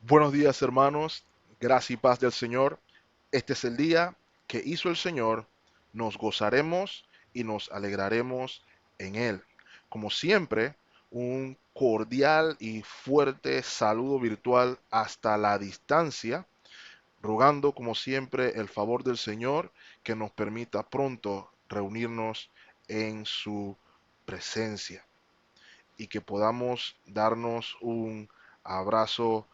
Buenos días, hermanos. Gracia y paz del Señor. Este es el día que hizo el Señor. Nos gozaremos y nos alegraremos en Él. Como siempre, un cordial y fuerte saludo virtual hasta la distancia, rogando como siempre el favor del Señor que nos permita pronto reunirnos en su presencia y que podamos darnos un abrazo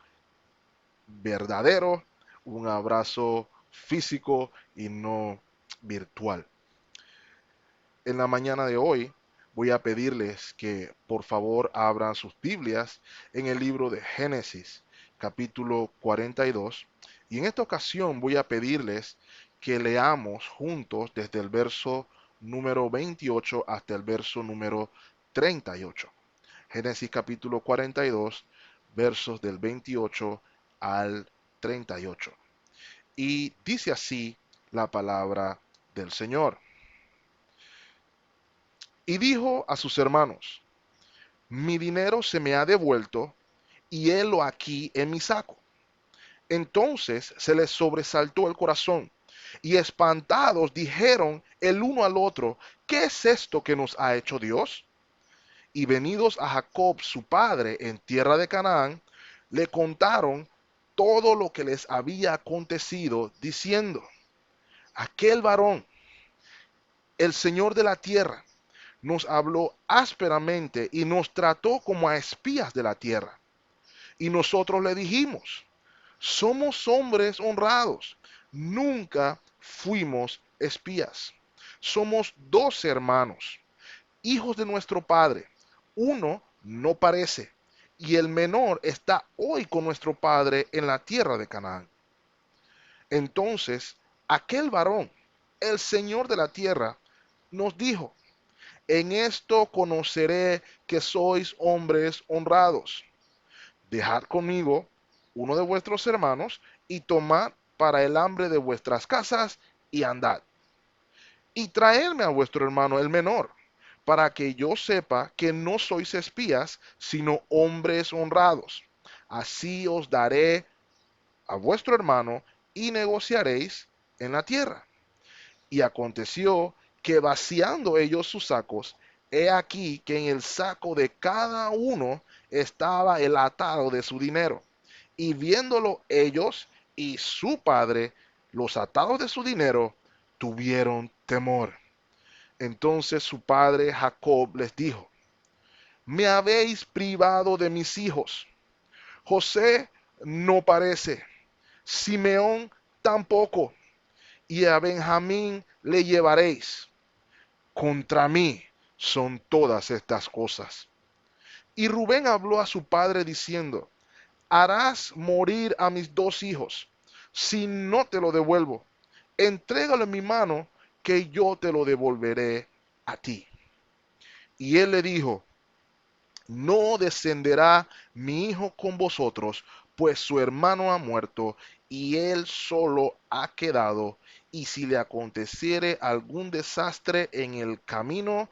verdadero, un abrazo físico y no virtual. En la mañana de hoy voy a pedirles que por favor abran sus Biblias en el libro de Génesis, capítulo 42. Y en esta ocasión voy a pedirles que leamos juntos desde el verso número 28 hasta el verso número 38. Génesis capítulo 42, versos del 28 al 38. Y dice así la palabra del Señor. Y dijo a sus hermanos, mi dinero se me ha devuelto y helo aquí en mi saco. Entonces se les sobresaltó el corazón y espantados dijeron el uno al otro, ¿qué es esto que nos ha hecho Dios? Y venidos a Jacob su padre en tierra de Canaán, le contaron todo lo que les había acontecido, diciendo, aquel varón, el Señor de la tierra, nos habló ásperamente y nos trató como a espías de la tierra. Y nosotros le dijimos, somos hombres honrados, nunca fuimos espías. Somos 12 hermanos, hijos de nuestro padre. Uno no parece, y el menor está hoy con nuestro padre en la tierra de Canaán. Entonces aquel varón, el Señor de la tierra, nos dijo, en esto conoceré que sois hombres honrados. Dejad conmigo uno de vuestros hermanos y tomad para el hambre de vuestras casas y andad. Y traedme a vuestro hermano el menor, para que yo sepa que no sois espías, sino hombres honrados. Así os daré a vuestro hermano y negociaréis en la tierra. Y aconteció que vaciando ellos sus sacos, he aquí que en el saco de cada uno estaba el atado de su dinero. Y viéndolo ellos y su padre, los atados de su dinero, tuvieron temor. Entonces su padre Jacob les dijo, me habéis privado de mis hijos. José no parece, Simeón tampoco, y a Benjamín le llevaréis. Contra mí son todas estas cosas. Y Rubén habló a su padre diciendo, harás morir a mis dos hijos, si no te lo devuelvo. Entrégalo en mi mano, que yo te lo devolveré a ti. Y él le dijo, no descenderá mi hijo con vosotros, pues su hermano ha muerto y él solo ha quedado. Y si le aconteciere algún desastre en el camino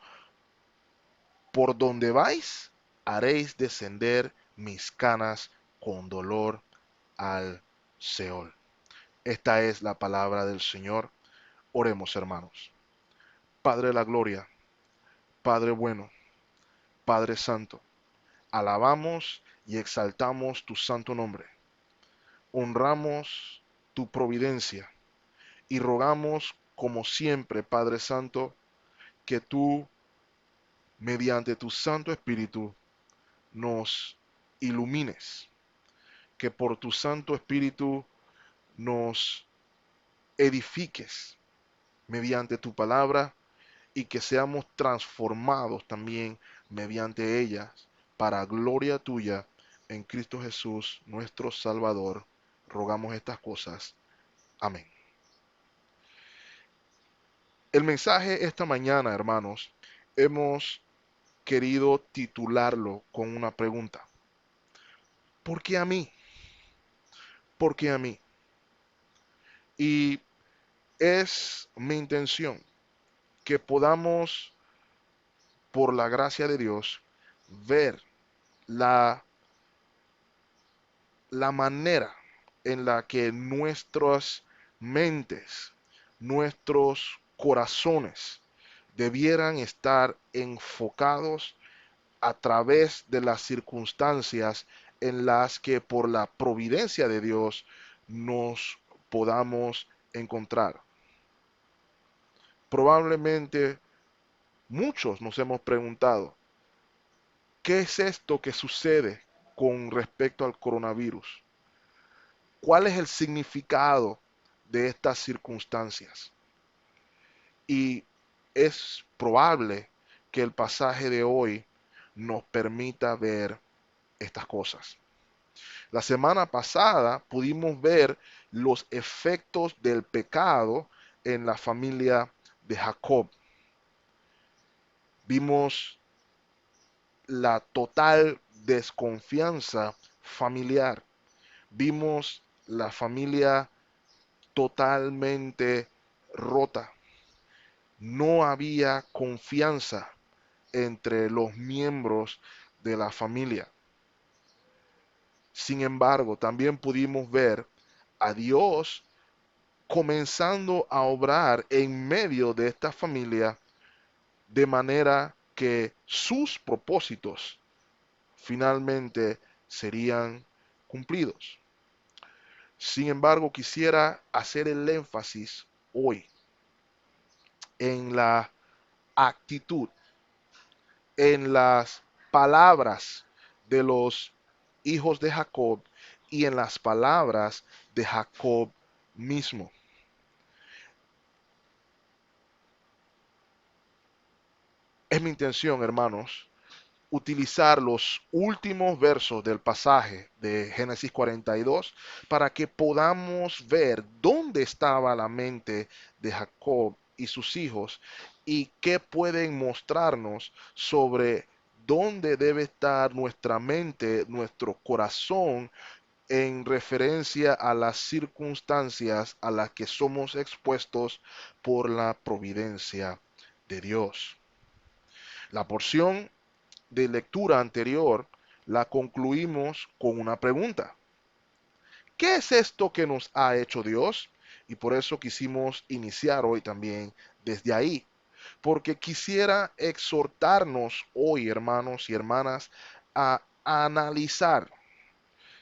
por donde vais, haréis descender mis canas con dolor al Seol. Esta es la palabra del Señor. Oremos, hermanos. Padre de la gloria, Padre bueno, Padre santo, alabamos y exaltamos tu santo nombre. Honramos tu providencia y rogamos, como siempre, Padre Santo, que tú, mediante tu Santo Espíritu, nos ilumines, que por tu Santo Espíritu nos edifiques mediante tu palabra y que seamos transformados también mediante ellas para gloria tuya en Cristo Jesús, nuestro Salvador. Rogamos estas cosas. Amén. El mensaje esta mañana, hermanos, hemos querido titularlo con una pregunta. ¿Por qué a mí? ¿Por qué a mí? Y es mi intención que podamos, por la gracia de Dios, ver la la manera en la que nuestras mentes, nuestros corazones debieran estar enfocados a través de las circunstancias en las que por la providencia de Dios nos podamos encontrar. Probablemente muchos nos hemos preguntado, ¿qué es esto que sucede con respecto al coronavirus? ¿Cuál es el significado de estas circunstancias? Y es probable que el pasaje de hoy nos permita ver estas cosas. La semana pasada pudimos ver los efectos del pecado en la familia de Jacob. Vimos la total desconfianza familiar. Vimos la familia totalmente rota. No había confianza entre los miembros de la familia. Sin embargo, también pudimos ver a Dios comenzando a obrar en medio de esta familia de manera que sus propósitos finalmente serían cumplidos. Sin embargo, quisiera hacer el énfasis hoy en la actitud, en las palabras de los hijos de Jacob y en las palabras de Jacob mismo. Es mi intención, hermanos, utilizar los últimos versos del pasaje de Génesis 42 para que podamos ver dónde estaba la mente de Jacob y sus hijos y qué pueden mostrarnos sobre dónde debe estar nuestra mente, nuestro corazón en referencia a las circunstancias a las que somos expuestos por la providencia de Dios. La porción de lectura anterior la concluimos con una pregunta. ¿Qué es esto que nos ha hecho Dios? Y por eso quisimos iniciar hoy también desde ahí, porque quisiera exhortarnos hoy, hermanos y hermanas, a analizar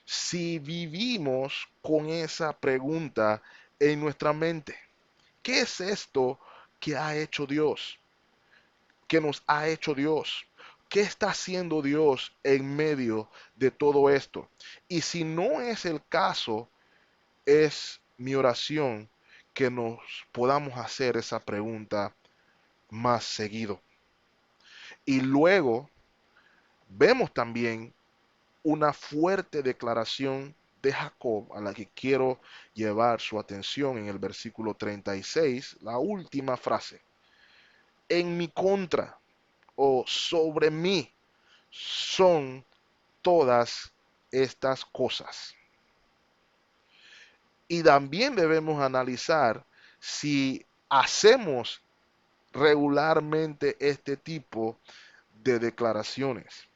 si vivimos con esa pregunta en nuestra mente. ¿Qué es esto que ha hecho Dios? ¿Qué nos ha hecho Dios? ¿Qué está haciendo Dios en medio de todo esto? Y si no es el caso, es mi oración que nos podamos hacer esa pregunta más seguido. Y luego vemos también una fuerte declaración de Jacob a la que quiero llevar su atención en el versículo 36, la última frase. En mi contra o sobre mí son todas estas cosas. Y también debemos analizar si hacemos regularmente este tipo de declaraciones.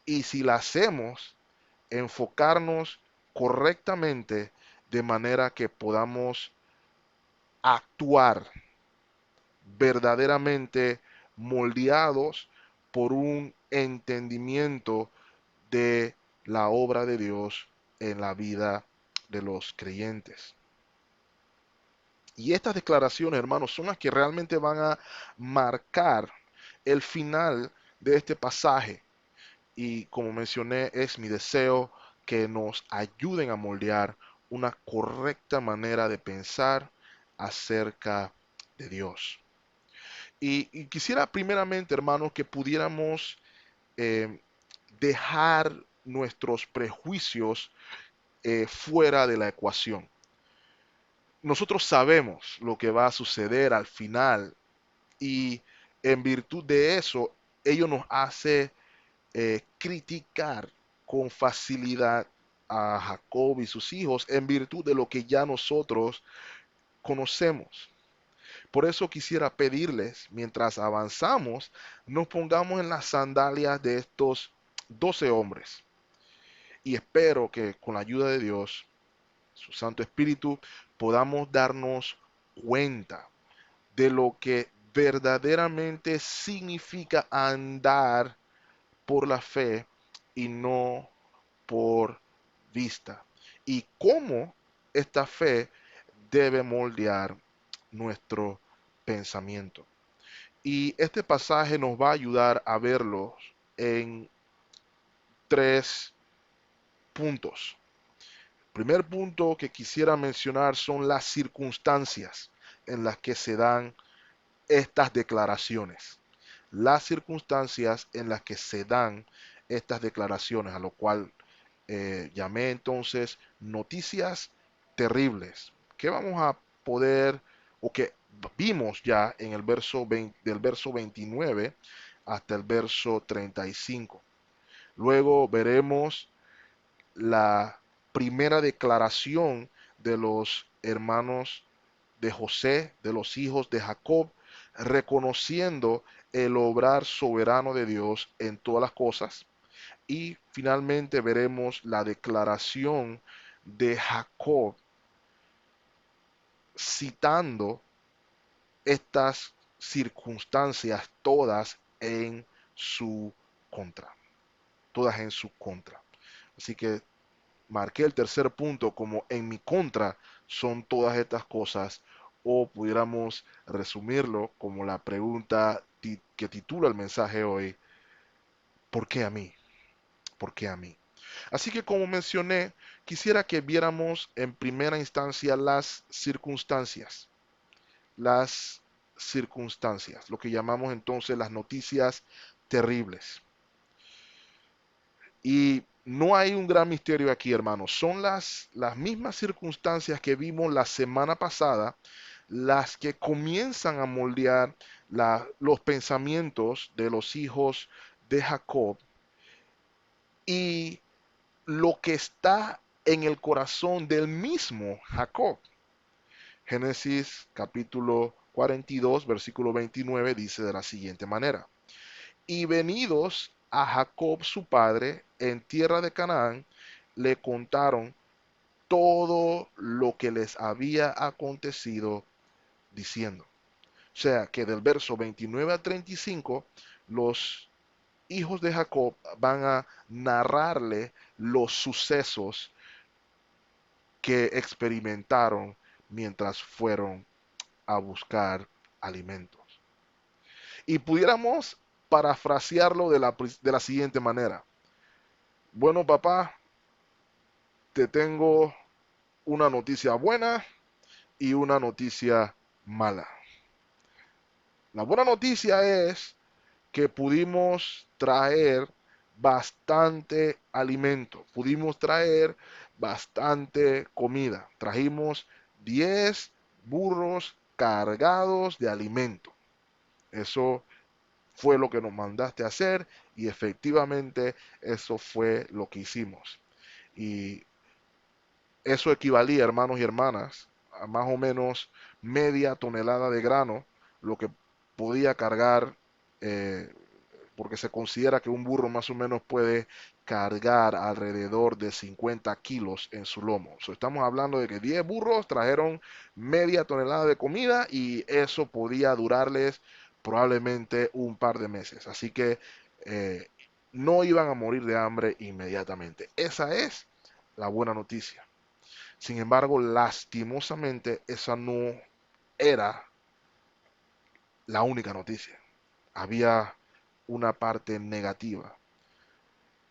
Y si la hacemos, enfocarnos correctamente de manera que podamos actuar verdaderamente moldeados por un entendimiento de la obra de Dios en la vida de los creyentes. Y estas declaraciones, hermanos, son las que realmente van a marcar el final de este pasaje. Y como mencioné, es mi deseo que nos ayuden a moldear una correcta manera de pensar acerca de Dios. Y quisiera primeramente, hermanos, que pudiéramos eh, dejar nuestros prejuicios fuera de la ecuación. Nosotros sabemos lo que va a suceder al final y en virtud de eso, ello nos hace criticar con facilidad a Jacob y sus hijos en virtud de lo que ya nosotros conocemos. Por eso quisiera pedirles, mientras avanzamos, nos pongamos en las sandalias de estos 12 hombres Y espero que con la ayuda de Dios, su Santo Espíritu, podamos darnos cuenta de lo que verdaderamente significa andar por la fe y no por vista. Y cómo esta fe debe moldear nuestro pensamiento. Y este pasaje nos va a ayudar a verlos en tres puntos. El primer punto que quisiera mencionar son las circunstancias en las que se dan estas declaraciones. Las circunstancias en las que se dan estas declaraciones, a lo cual llamé entonces noticias terribles. ¿Qué vamos a poder, o que vimos ya en el verso 20, del verso 29 hasta el verso 35? Luego veremos la primera declaración de los hermanos de José, de los hijos de Jacob, reconociendo el obrar soberano de Dios en todas las cosas. Y finalmente veremos la declaración de Jacob citando estas circunstancias todas en su contra, todas en su contra. Así que marqué el tercer punto como en mi contra son todas estas cosas, o pudiéramos resumirlo como la pregunta que titula el mensaje hoy: ¿por qué a mí? ¿Por qué a mí? Así que como mencioné, quisiera que viéramos en primera instancia las circunstancias, lo que llamamos entonces las noticias terribles. Y no hay un gran misterio aquí, hermanos. Son las mismas circunstancias que vimos la semana pasada, las que comienzan a moldear los pensamientos de los hijos de Jacob y lo que está en el corazón del mismo Jacob. Génesis capítulo 42, versículo 29 dice de la siguiente manera: y venidos a Jacob su padre en tierra de Canaán, le contaron todo lo que les había acontecido, diciendo. O sea que del verso 29 a 35, los hijos de Jacob van a narrarle los sucesos que experimentaron mientras fueron a buscar alimentos. Y pudiéramos parafrasearlo de la siguiente manera: bueno, papá, te tengo una noticia buena y una noticia mala. La buena noticia es que pudimos traer bastante alimento, pudimos traer bastante comida. Trajimos 10 burros cargados de alimento. Eso fue lo que nos mandaste a hacer y efectivamente eso fue lo que hicimos. Y eso equivalía, hermanos y hermanas, a más o menos media tonelada de grano, lo que podía cargar, eh, porque se considera que un burro más o menos puede cargar alrededor de 50 kilos en su lomo. Estamos hablando de que 10 burros trajeron media tonelada de comida y eso podía durarles probablemente un par de meses. Así que eh, no iban a morir de hambre inmediatamente. Esa es la buena noticia. Sin embargo, lastimosamente, esa no era la única noticia. Había una parte negativa.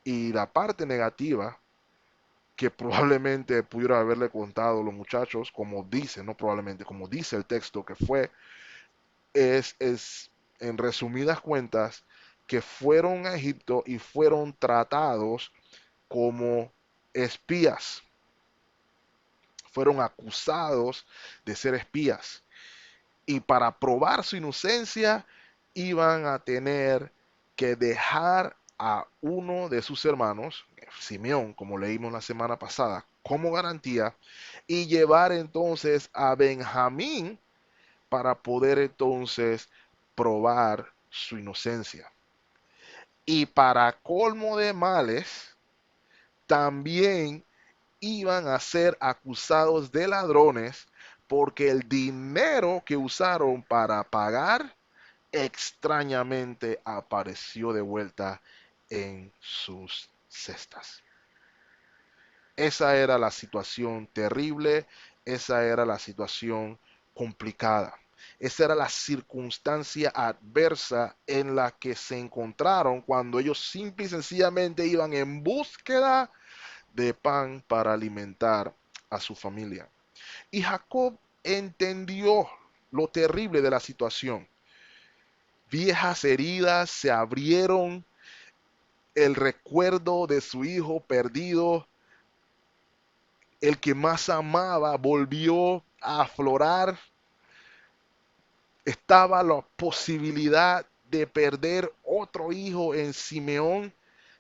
Y la parte negativa, que probablemente pudiera haberle contado los muchachos, como dice, no probablemente, como dice el texto que fue, es en resumidas cuentas, que fueron a Egipto y fueron tratados como espías. Fueron acusados de ser espías. Y para probar su inocencia iban a tener que dejar a uno de sus hermanos, Simeón, como leímos la semana pasada, como garantía, y llevar entonces a Benjamín para poder entonces probar su inocencia. Y para colmo de males, también iban a ser acusados de ladrones porque el dinero que usaron para pagar extrañamente apareció de vuelta en sus cestas. Esa era la situación terrible, esa era la situación complicada. Esa era la circunstancia adversa en la que se encontraron cuando ellos simple y sencillamente iban en búsqueda de pan para alimentar a su familia. Y Jacob entendió lo terrible de la situación. Viejas heridas se abrieron, el recuerdo de su hijo perdido, el que más amaba, volvió a aflorar. Estaba la posibilidad de perder otro hijo en Simeón,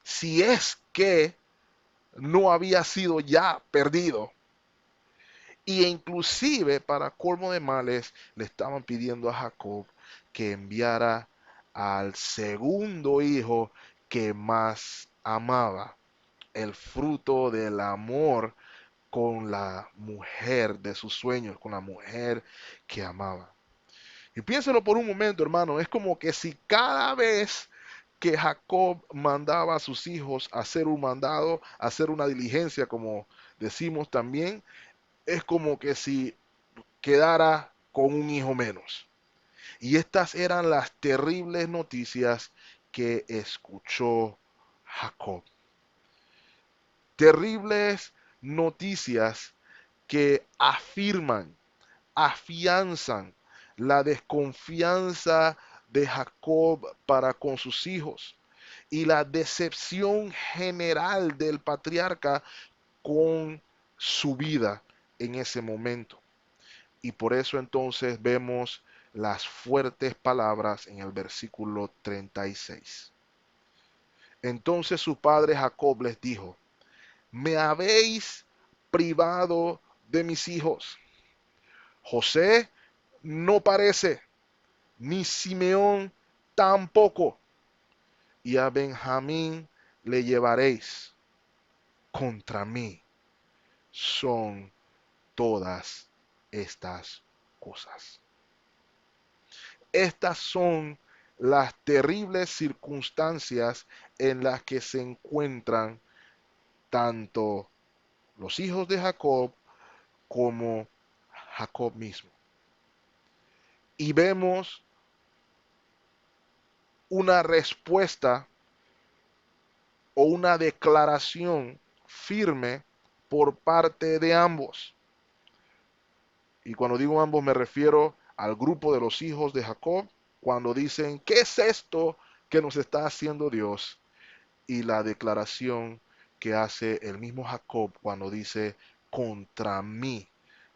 si es que no había sido ya perdido. Y inclusive, para colmo de males, le estaban pidiendo a Jacob que enviara al segundo hijo que más amaba, el fruto del amor con la mujer de sus sueños, con la mujer que amaba. Y piénselo por un momento, hermano, es como que si cada vez que Jacob mandaba a sus hijos a hacer un mandado, a hacer una diligencia, como decimos también, es como que si quedara con un hijo menos. Y estas eran las terribles noticias que escuchó Jacob. Terribles noticias que afirman, afianzan la desconfianza de Jacob para con sus hijos y la decepción general del patriarca con su vida en ese momento. Y por eso entonces vemos las fuertes palabras en el versículo 36. Entonces su padre Jacob les dijo: me habéis privado de mis hijos. José no parece, ni Simeón tampoco. Y a Benjamín le llevaréis. Contra mí son todas estas cosas. Estas son las terribles circunstancias en las que se encuentran tanto los hijos de Jacob como Jacob mismo. Y vemos una respuesta o una declaración firme por parte de ambos. Y cuando digo ambos me refiero al grupo de los hijos de Jacob, cuando dicen: ¿qué es esto que nos está haciendo Dios? Y la declaración que hace el mismo Jacob cuando dice: contra mí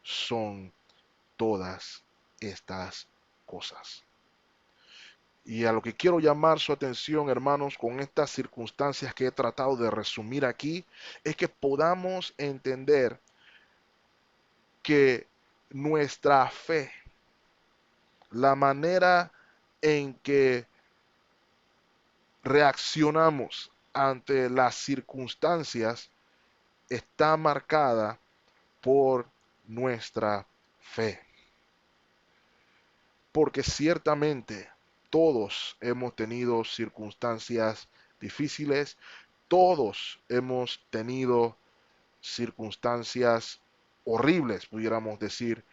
son todas estas cosas. Y a lo que quiero llamar su atención, hermanos, con estas circunstancias que he tratado de resumir aquí, es que podamos entender que nuestra fe, la manera en que reaccionamos ante las circunstancias, está marcada por nuestra fe. Porque ciertamente todos hemos tenido circunstancias difíciles, todos hemos tenido circunstancias horribles, pudiéramos decir.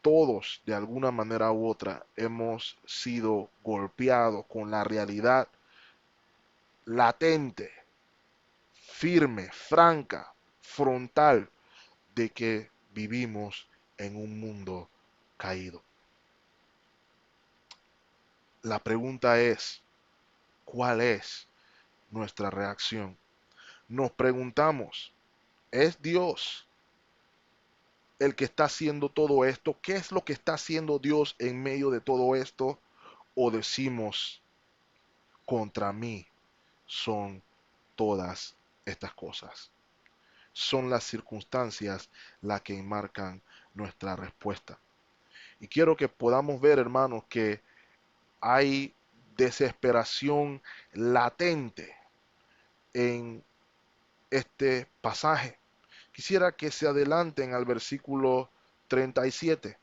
Todos, de alguna manera u otra, hemos sido golpeados con la realidad latente, firme, franca, frontal, de que vivimos en un mundo caído. La pregunta es: ¿cuál es nuestra reacción? Nos preguntamos: ¿es Dios el que está haciendo todo esto? ¿Qué es lo que está haciendo Dios en medio de todo esto? ¿O decimos: contra mí son todas estas cosas? Son las circunstancias las que enmarcan nuestra respuesta. Y quiero que podamos ver, hermanos, que hay desesperación latente en este pasaje. Quisiera que se adelanten al versículo 37.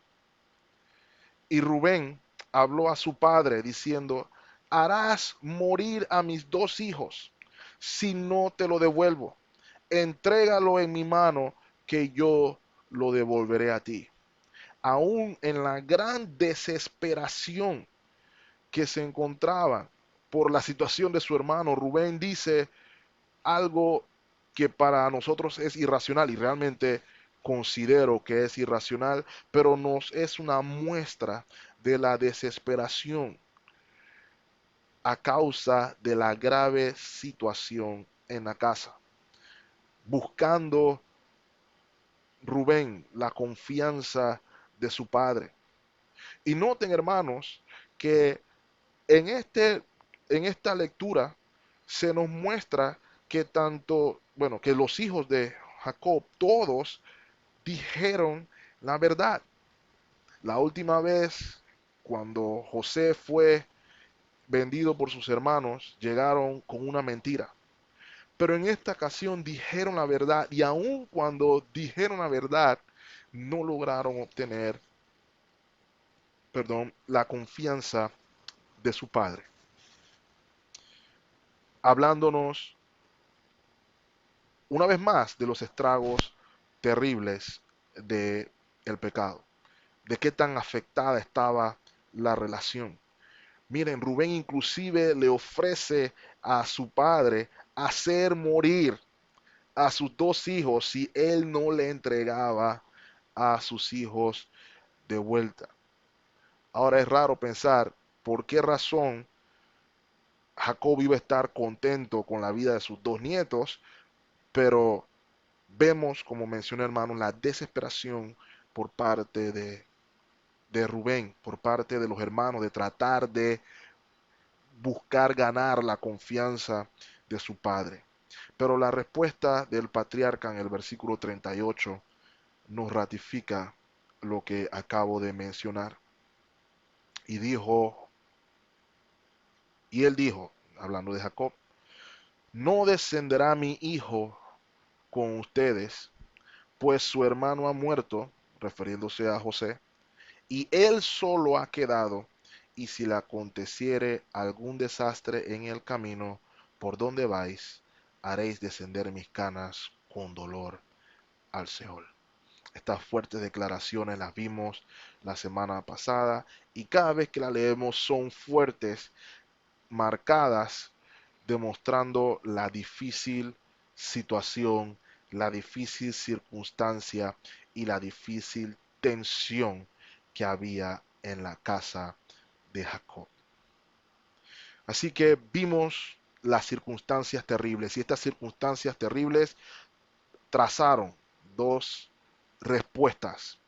Y Rubén habló a su padre diciendo, harás morir a mis dos hijos si no te lo devuelvo. Entrégalo en mi mano que yo lo devolveré a ti. Aún en la gran desesperación que se encontraba por la situación de su hermano, Rubén dice algo que para nosotros es irracional y realmente considero que es irracional, pero nos es una muestra de la desesperación a causa de la grave situación en la casa, buscando Rubén la confianza de su padre. Y noten, hermanos, que en, este, en esta lectura se nos muestra que tanto, bueno, que los hijos de Jacob, todos dijeron la verdad. La última vez, cuando José fue vendido por sus hermanos, llegaron con una mentira. Pero en esta ocasión dijeron la verdad y aun cuando dijeron la verdad, no lograron obtener, perdón, la confianza de su padre. Hablándonos una vez más de los estragos terribles de el pecado, de qué tan afectada estaba la relación. Miren, Rubén inclusive le ofrece a su padre hacer morir a sus dos hijos si él no le entregaba a sus hijos de vuelta. Ahora es raro pensar por qué razón Jacob iba a estar contento con la vida de sus dos nietos, pero vemos, como mencioné hermano, la desesperación por parte de Rubén, por parte de los hermanos, de tratar de buscar ganar la confianza de su padre. Pero la respuesta del patriarca en el versículo 38 nos ratifica lo que acabo de mencionar. Y dijo, y él dijo, hablando de Jacob, no descenderá mi hijo con ustedes, pues su hermano ha muerto, refiriéndose a José, y él solo ha quedado, y si le aconteciere algún desastre en el camino por donde vais, haréis descender mis canas con dolor al Seol. Estas fuertes declaraciones las vimos la semana pasada y cada vez que las leemos son fuertes, marcadas, demostrando la difícil situación, la difícil circunstancia y la difícil tensión que había en la casa de Jacob. Así que vimos las circunstancias terribles y estas circunstancias terribles trazaron dos respuestas,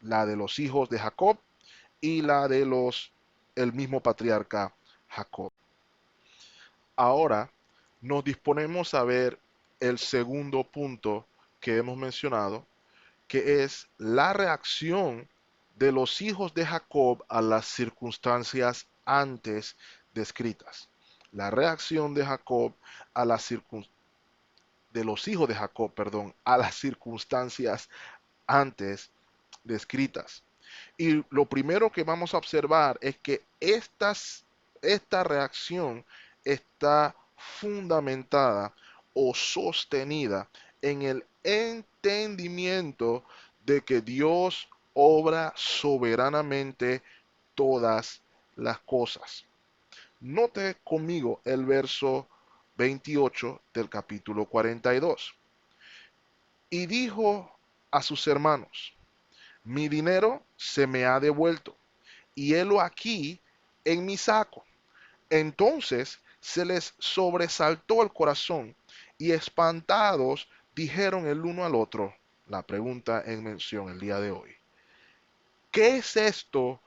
la de los hijos de Jacob y la de el mismo patriarca Jacob. Ahora nos disponemos a ver el segundo punto que hemos mencionado, que es la reacción de los hijos de Jacob a las circunstancias antes descritas. La reacción de Jacob a las de los hijos de Jacob, perdón, a las circunstancias antes descritas. Y lo primero que vamos a observar es que esta reacción está fundamentada o sostenida en el entendimiento de que Dios obra soberanamente todas las cosas. Note conmigo el verso 28 del capítulo 42. Y dijo a sus hermanos, mi dinero se me ha devuelto, y helo aquí en mi saco. Entonces se les sobresaltó el corazón, y espantados dijeron el uno al otro, la pregunta en mención el día de hoy, ¿qué es esto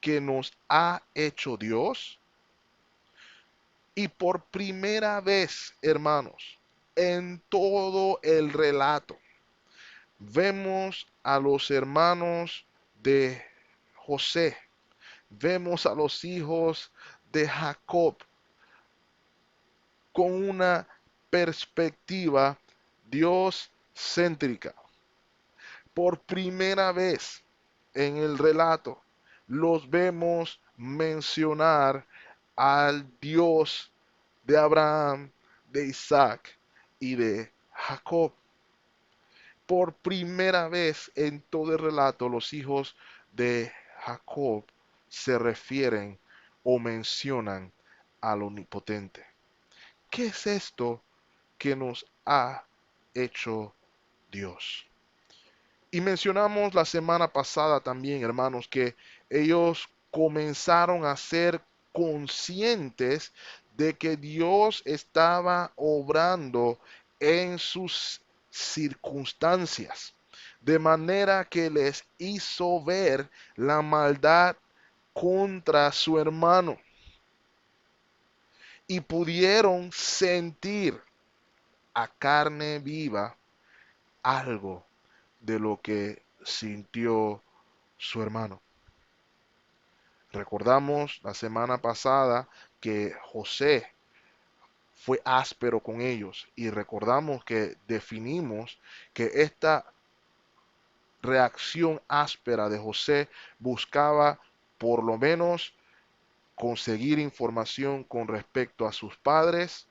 que nos ha hecho Dios? Y por primera vez, hermanos, en todo el relato, vemos a los hermanos de José, vemos a los hijos de Jacob con una perspectiva Dios céntrica. Por primera vez en el relato los vemos mencionar al Dios de Abraham, de Isaac y de Jacob. Por primera vez en todo el relato, los hijos de Jacob se refieren o mencionan al Omnipotente. ¿Qué es esto que nos ha hecho Dios? Y mencionamos la semana pasada también, hermanos, que ellos comenzaron a ser conscientes de que Dios estaba obrando en sus circunstancias, de manera que les hizo ver la maldad contra su hermano y pudieron sentir a carne viva algo de lo que sintió su hermano. Recordamos la semana pasada que José fue áspero con ellos y recordamos que definimos que esta reacción áspera de José buscaba por lo menos conseguir información con respecto a sus padres,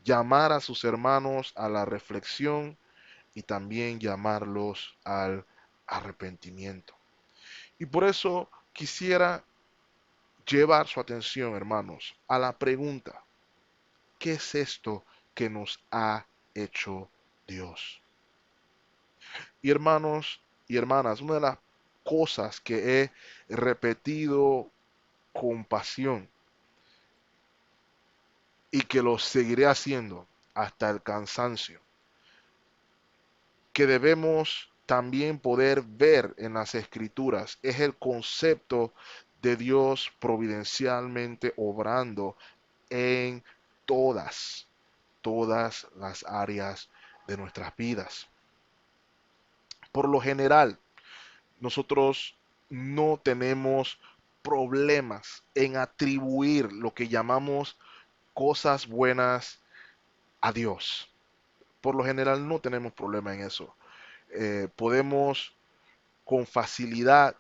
llamar a sus hermanos a la reflexión y también llamarlos al arrepentimiento. Y por eso quisiera llevar su atención, hermanos, a la pregunta, ¿qué es esto que nos ha hecho Dios? Y hermanos y hermanas, una de las cosas que he repetido con pasión y que lo seguiré haciendo hasta el cansancio, que debemos también poder ver en las escrituras, es el concepto de Dios providencialmente obrando en todas las áreas de nuestras vidas. Por lo general, nosotros no tenemos problemas en atribuir lo que llamamos cosas buenas a Dios. Por lo general no tenemos problema en eso. Podemos con facilidad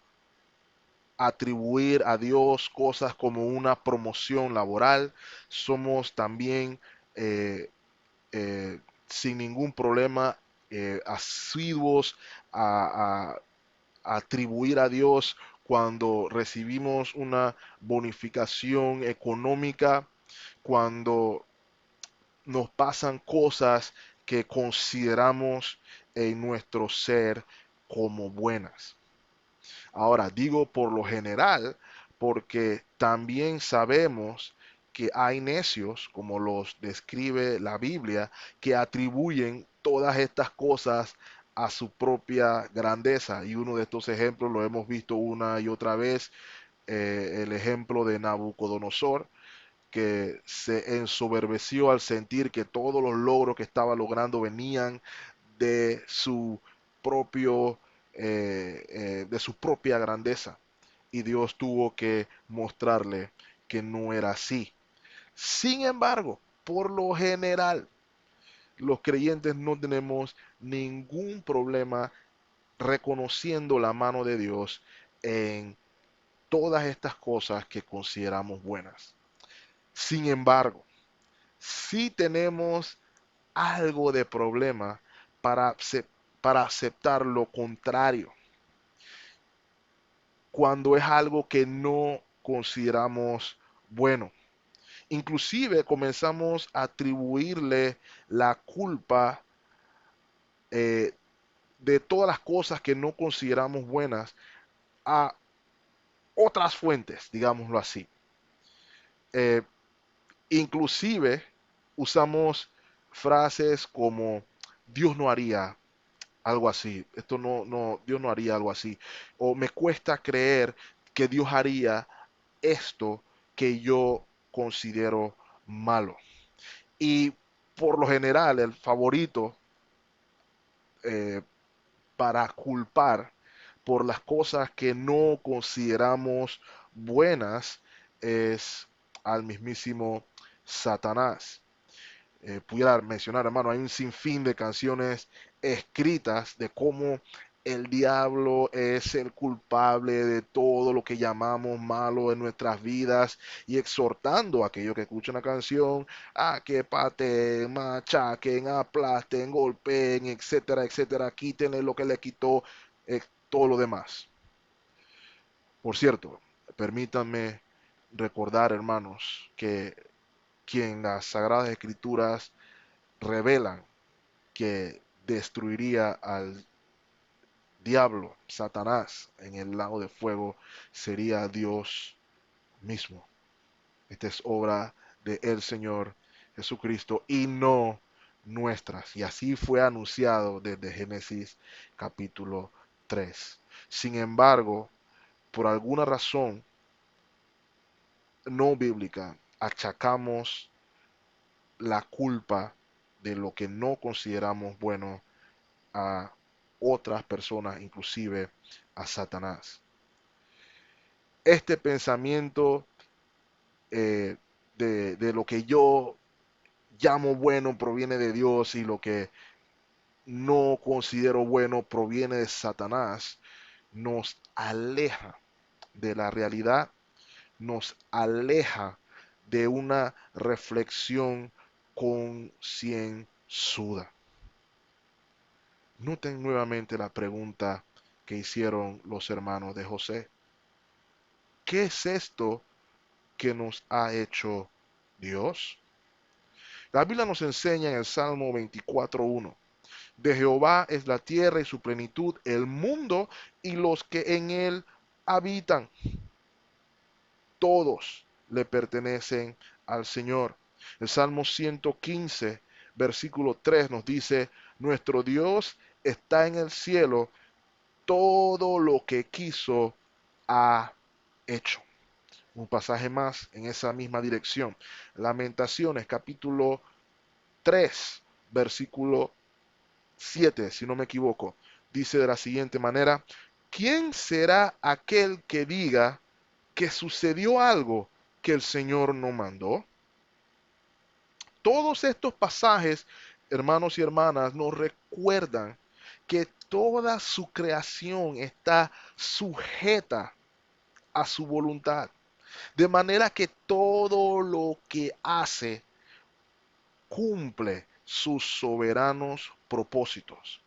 atribuir a Dios cosas como una promoción laboral. Somos también eh, sin ningún problema asiduos a atribuir a Dios cuando recibimos una bonificación económica, cuando nos pasan cosas que consideramos en nuestro ser como buenas. Ahora, digo por lo general, porque también sabemos que hay necios, como los describe la Biblia, que atribuyen todas estas cosas a su propia grandeza. Y uno de estos ejemplos lo hemos visto una y otra vez, el ejemplo de Nabucodonosor, que se ensoberbeció al sentir que todos los logros que estaba logrando venían de su propio, de su propia grandeza. Y Dios tuvo que mostrarle que no era así. Sin embargo, por lo general, los creyentes no tenemos ningún problema reconociendo la mano de Dios en todas estas cosas que consideramos buenas. Sin embargo, sí tenemos algo de problema para, para aceptar lo contrario, cuando es algo que no consideramos bueno. Inclusive comenzamos a atribuirle la culpa eh, de todas las cosas que no consideramos buenas a otras fuentes, digámoslo así. Eh, Inclusive usamos frases como Dios no haría algo así, esto Dios no haría algo así, o me cuesta creer que Dios haría esto que yo considero malo. Y por lo general, el favorito eh, para culpar por las cosas que no consideramos buenas es al mismísimo Satanás. pudiera mencionar, hermano, hay un sinfín de canciones escritas de cómo el diablo es el culpable de todo lo que llamamos malo en nuestras vidas y exhortando a aquellos que escuchan la canción a que pateen, machaquen, aplasten, golpeen, etcétera, etcétera, quítenle lo que le quitó todo lo demás. Por cierto, permítanme recordar, hermanos, que quien las Sagradas Escrituras revelan que destruiría al diablo, Satanás, en el lago de fuego, sería Dios mismo. Esta es obra de el Señor Jesucristo y no nuestras. Y así fue anunciado desde Génesis capítulo 3. Sin embargo, por alguna razón no bíblica, achacamos la culpa de lo que no consideramos bueno a otras personas, inclusive a Satanás. Este pensamiento de lo que yo llamo bueno proviene de Dios y lo que no considero bueno proviene de Satanás, nos aleja de la realidad, nos aleja de una reflexión concienzuda. Noten nuevamente la pregunta que hicieron los hermanos de José. ¿Qué es esto que nos ha hecho Dios? La Biblia nos enseña en el Salmo 24:1. De Jehová es la tierra y su plenitud, el mundo y los que en él habitan. Todos le pertenecen al Señor. El Salmo 115, versículo 3 nos dice, nuestro Dios está en el cielo, todo lo que quiso ha hecho. Un pasaje más en esa misma dirección. Lamentaciones, capítulo 3, versículo 7, si no me equivoco. Dice de la siguiente manera, ¿quién será aquel que diga que sucedió algo que el Señor no mandó? Todos estos pasajes, hermanos y hermanas, nos recuerdan que toda su creación está sujeta a su voluntad. De manera que todo lo que hace cumple sus soberanos propósitos.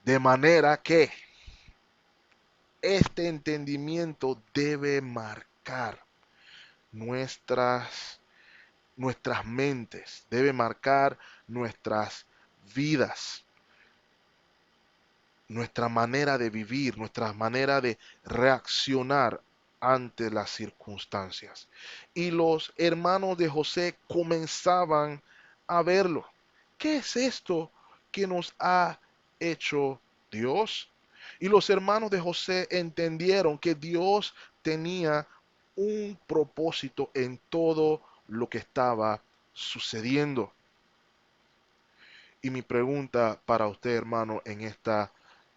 De manera que este entendimiento debe marcar nuestras, nuestras mentes, debe marcar nuestras vidas, nuestra manera de vivir, nuestra manera de reaccionar ante las circunstancias. Y los hermanos de José comenzaban a verlo. ¿Qué es esto que nos ha hecho Dios? Y los hermanos de José entendieron que Dios tenía un propósito en todo lo que estaba sucediendo. Y mi pregunta para usted, hermano, en esta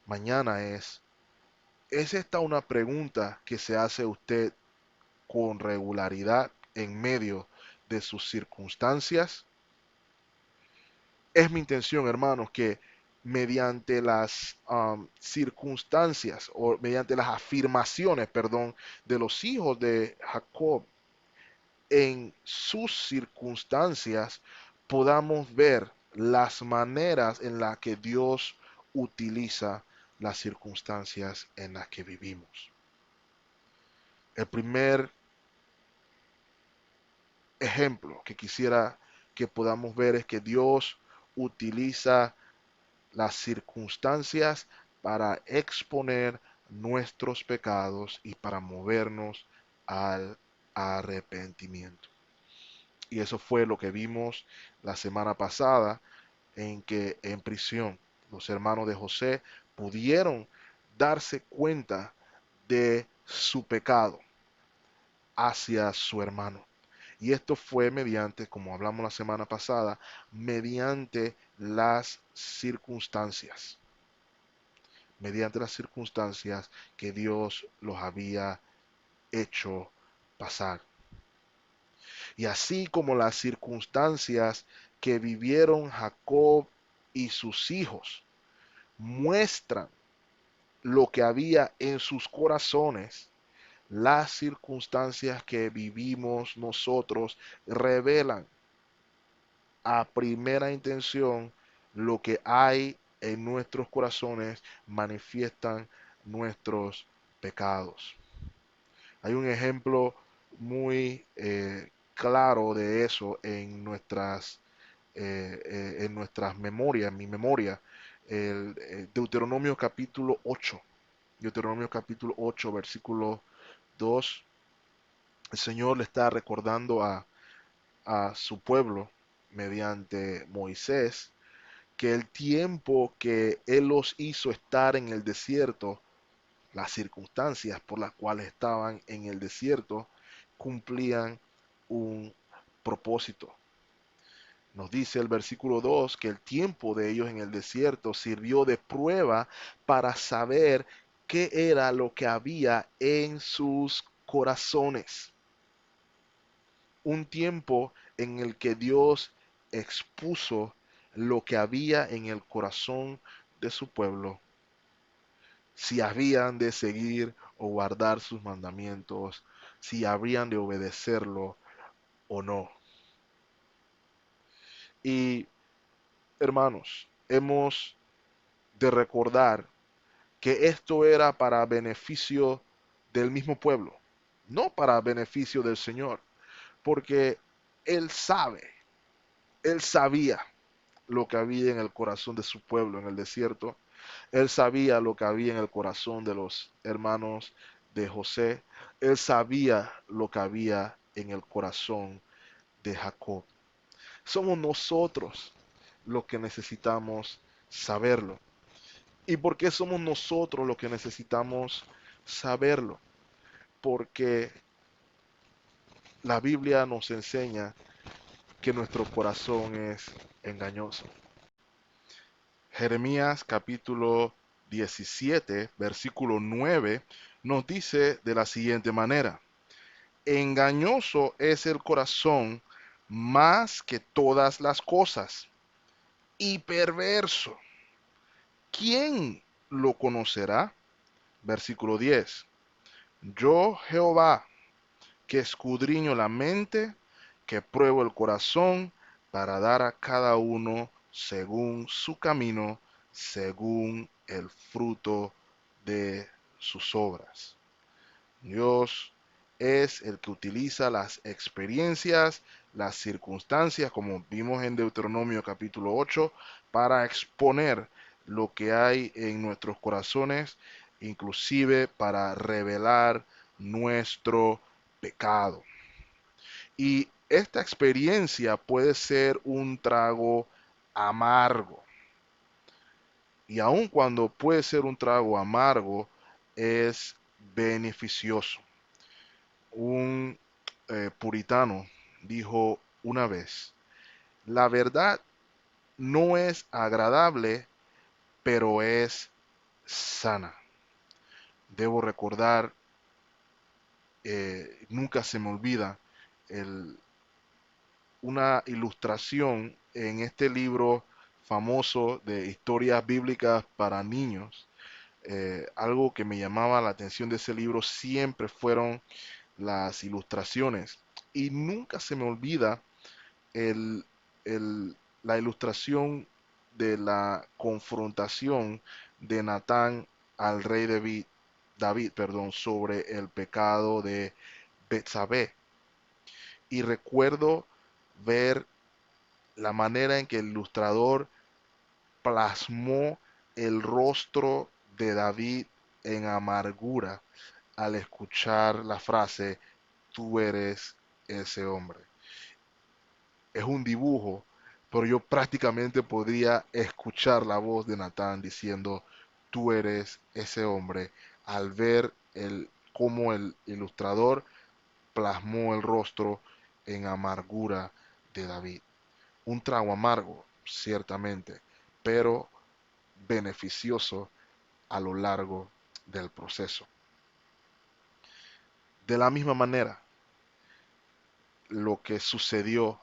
mañana ¿es esta una pregunta que se hace usted con regularidad en medio de sus circunstancias? Es mi intención, hermanos, que mediante las circunstancias o mediante las afirmaciones, perdón, de los hijos de Jacob en sus circunstancias, podamos ver las maneras en las que Dios utiliza las circunstancias en las que vivimos. El primer ejemplo que quisiera que podamos ver es que Dios utiliza las circunstancias para exponer nuestros pecados y para movernos al arrepentimiento. Y eso fue lo que vimos la semana pasada, en que en prisión los hermanos de José pudieron darse cuenta de su pecado hacia su hermano. Y esto fue mediante, como hablamos la semana pasada, mediante las circunstancias que Dios los había hecho pasar. Y así como las circunstancias que vivieron Jacob y sus hijos muestran lo que había en sus corazones. Las circunstancias que vivimos nosotros revelan a primera intención lo que hay en nuestros corazones, manifiestan nuestros pecados. Hay un ejemplo muy claro de eso en nuestras memorias, en mi memoria, el Deuteronomio capítulo 8. Deuteronomio capítulo 8, versículo 2. El Señor le está recordando a su pueblo mediante Moisés que el tiempo que Él los hizo estar en el desierto, las circunstancias por las cuales estaban en el desierto, cumplían un propósito. Nos dice el versículo 2 que el tiempo de ellos en el desierto sirvió de prueba para saber qué era lo que había en sus corazones. Un tiempo en el que Dios expuso lo que había en el corazón de su pueblo, si habían de seguir o guardar sus mandamientos, si habrían de obedecerlo o no. Y hermanos, hemos de recordar que esto era para beneficio del mismo pueblo, no para beneficio del Señor, porque Él sabía lo que había en el corazón de su pueblo en el desierto. Él sabía lo que había en el corazón de los hermanos de José. Él sabía lo que había en el corazón de Jacob. Somos nosotros los que necesitamos saberlo. ¿Y por qué somos nosotros los que necesitamos saberlo? Porque la Biblia nos enseña que nuestro corazón es engañoso. Jeremías capítulo 17, versículo 9, nos dice de la siguiente manera: engañoso es el corazón más que todas las cosas, y perverso. ¿Quién lo conocerá? Versículo 10. Yo, Jehová, que escudriño la mente, que pruebo el corazón, para dar a cada uno según su camino, según el fruto de sus obras. Dios es el que utiliza las experiencias, las circunstancias, como vimos en Deuteronomio capítulo 8, para exponer lo que hay en nuestros corazones, inclusive para revelar nuestro pecado. Y esta experiencia puede ser un trago amargo. Y aun cuando puede ser un trago amargo, es beneficioso. Un puritano dijo una vez: la verdad no es agradable, pero es sana. Debo recordar, nunca se me olvida, el, una ilustración en este libro famoso de historias bíblicas para niños. Algo que me llamaba la atención de ese libro siempre fueron las ilustraciones. Y nunca se me olvida el, la ilustración de la confrontación de Natán al rey David, perdón, sobre el pecado de Betsabé. Y recuerdo ver la manera en que el ilustrador plasmó el rostro de David en amargura al escuchar la frase: tú eres ese hombre. Es un dibujo, pero yo prácticamente podría escuchar la voz de Natán diciendo: tú eres ese hombre, al ver cómo el ilustrador plasmó el rostro en amargura de David. Un trago amargo, ciertamente, pero beneficioso a lo largo del proceso. De la misma manera, lo que sucedió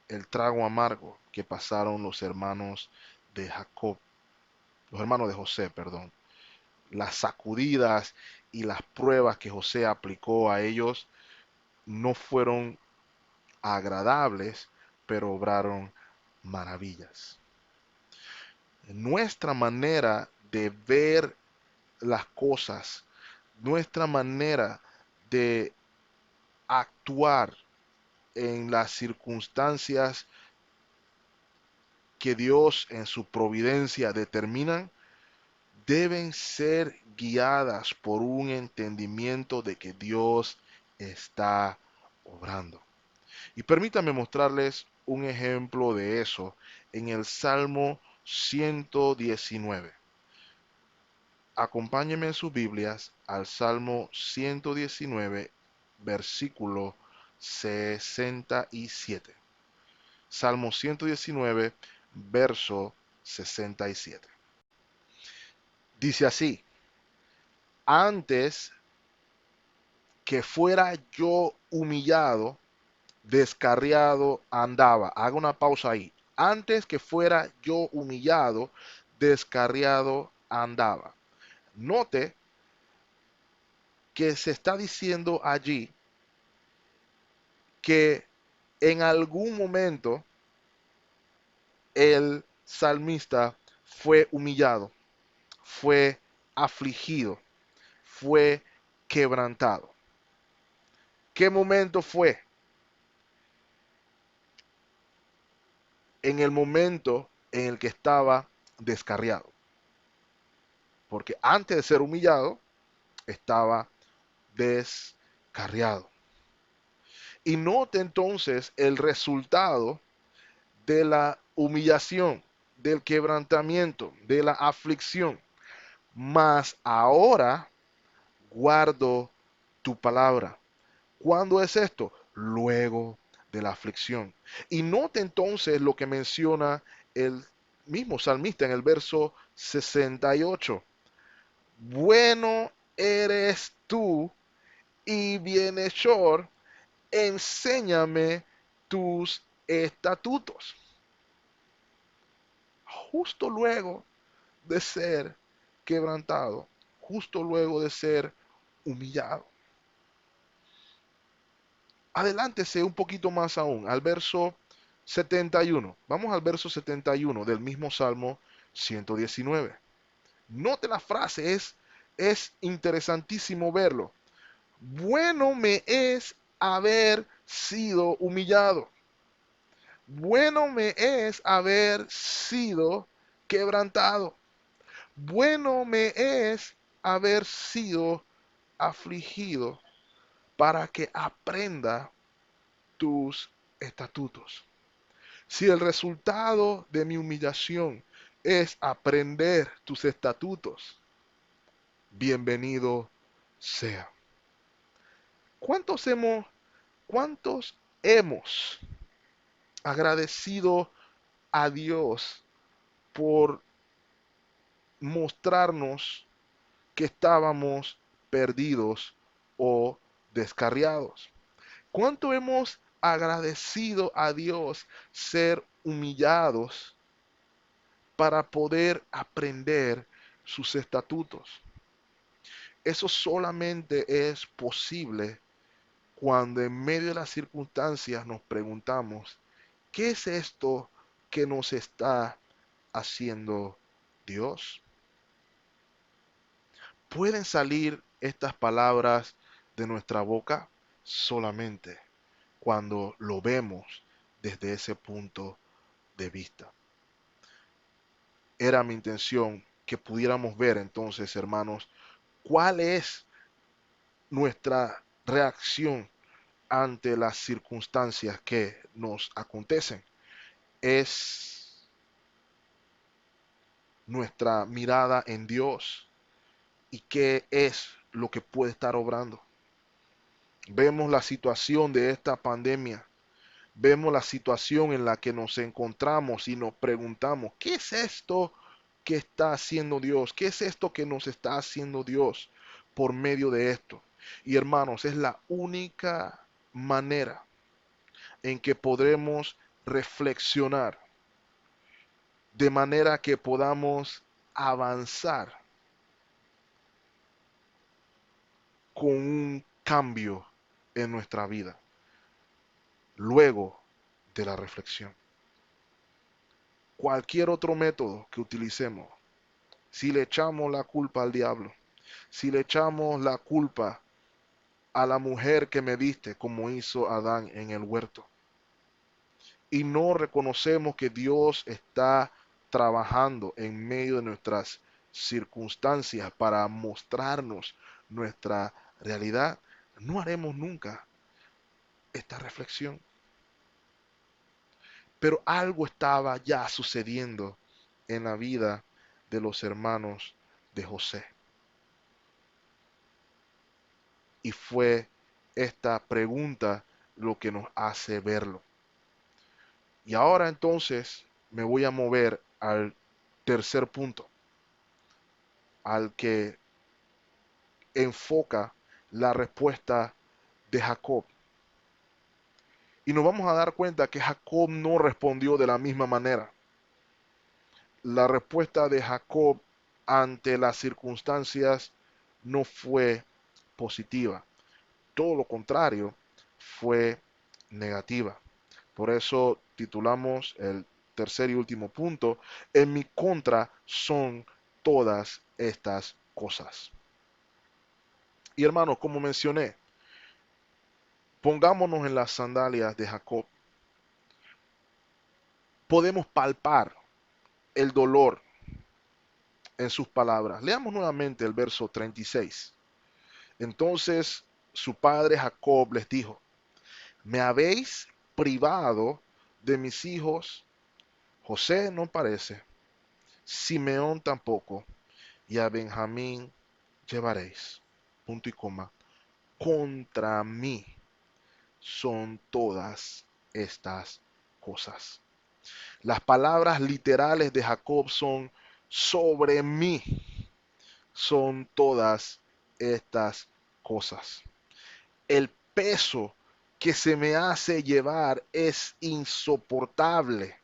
el trago amargo que pasaron los hermanos de Jacob, los hermanos de José, perdón, las sacudidas y las pruebas que José aplicó a ellos no fueron agradables, pero obraron maravillas. Nuestra manera de ver las cosas, nuestra manera de actuar en las circunstancias que Dios en su providencia determinan, deben ser guiadas por un entendimiento de que Dios está obrando. Y permítanme mostrarles un ejemplo de eso en el Salmo 119. Acompáñenme en sus Biblias al Salmo 119, versículo 67. Salmo 119, verso 67. Dice así: antes que fuera yo humillado, descarriado andaba. Haga una pausa ahí. Antes que fuera yo humillado, descarriado andaba. Note que se está diciendo allí que en algún momento el salmista fue humillado, fue afligido, fue quebrantado. ¿Qué momento fue? En el momento en el que estaba descarriado. Porque antes de ser humillado, estaba descarriado. Y note entonces el resultado de la humillación, del quebrantamiento, de la aflicción. Mas ahora guardo tu palabra. ¿Cuándo es esto? Luego de la aflicción. Y note entonces lo que menciona el mismo salmista en el verso 68. Bueno eres tú y bienhechor, enséñame tus estatutos. Justo luego de ser quebrantado, justo luego de ser humillado. Adelántese un poquito más aún, al verso 71. Vamos al verso 71 del mismo Salmo 119. Note la frase, es interesantísimo verlo. Bueno me es haber sido humillado. Bueno me es haber sido quebrantado. Bueno me es haber sido afligido para que aprenda tus estatutos. Si el resultado de mi humillación es aprender tus estatutos, bienvenido sea. ¿Cuántos hemos, cuántos hemos agradecido a Dios por mostrarnos que estábamos perdidos o descarriados? ¿Cuánto hemos agradecido a Dios ser humillados para poder aprender sus estatutos? Eso solamente es posible cuando en medio de las circunstancias nos preguntamos, ¿qué es esto que nos está haciendo Dios? ¿Pueden salir estas palabras de nuestra boca? Solamente cuando lo vemos desde ese punto de vista. Era mi intención que pudiéramos ver entonces, hermanos, cuál es nuestra reacción ante las circunstancias que nos acontecen. Es nuestra mirada en Dios y qué es lo que puede estar obrando. Vemos la situación de esta pandemia. Vemos la situación en la que nos encontramos y nos preguntamos, ¿qué es esto que está haciendo Dios? ¿Qué es esto que nos está haciendo Dios por medio de esto? Y hermanos, es la única manera en que podremos reflexionar de manera que podamos avanzar con un cambio en nuestra vida luego de la reflexión. Cualquier otro método que utilicemos, si le echamos la culpa al diablo, si le echamos la culpa a la mujer que me diste, como hizo Adán en el huerto, y no reconocemos que Dios está trabajando en medio de nuestras circunstancias para mostrarnos nuestra realidad, no haremos nunca esta reflexión. Pero algo estaba ya sucediendo en la vida de los hermanos de José. Y fue esta pregunta lo que nos hace verlo. Y ahora entonces me voy a mover al tercer punto, al que enfoca la respuesta de Jacob. Y nos vamos a dar cuenta que Jacob no respondió de la misma manera. La respuesta de Jacob ante las circunstancias no fue positiva. Todo lo contrario, fue negativa. Por eso titulamos el tercer y último punto, en mi contra son todas estas cosas. Y hermanos, como mencioné, pongámonos en las sandalias de Jacob. Podemos palpar el dolor en sus palabras. Leamos nuevamente el verso 36. Entonces su padre Jacob les dijo, me habéis privado de mis hijos. José no parece, Simeón tampoco, y a Benjamín llevaréis. Punto y coma. Contra mí son todas estas cosas. Las palabras literales de Jacob son sobre mí son todas estas cosas. El peso que se me hace llevar es insoportable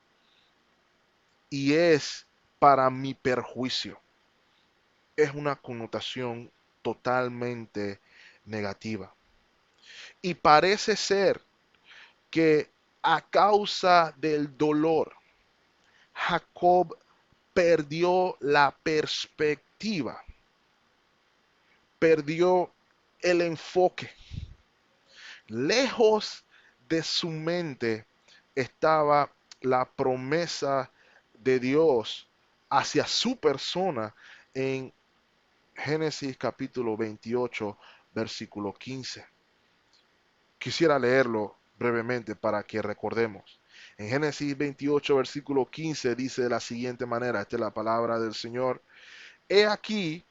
y es para mi perjuicio. Es una connotación totalmente negativa. Y parece ser que a causa del dolor, Jacob perdió la perspectiva, perdió el enfoque. Lejos de su mente estaba la promesa de Dios hacia su persona en Génesis capítulo 28, versículo 15. Quisiera leerlo brevemente para que recordemos. En Génesis 28, versículo 15 dice de la siguiente manera, esta es la palabra del Señor, he aquí,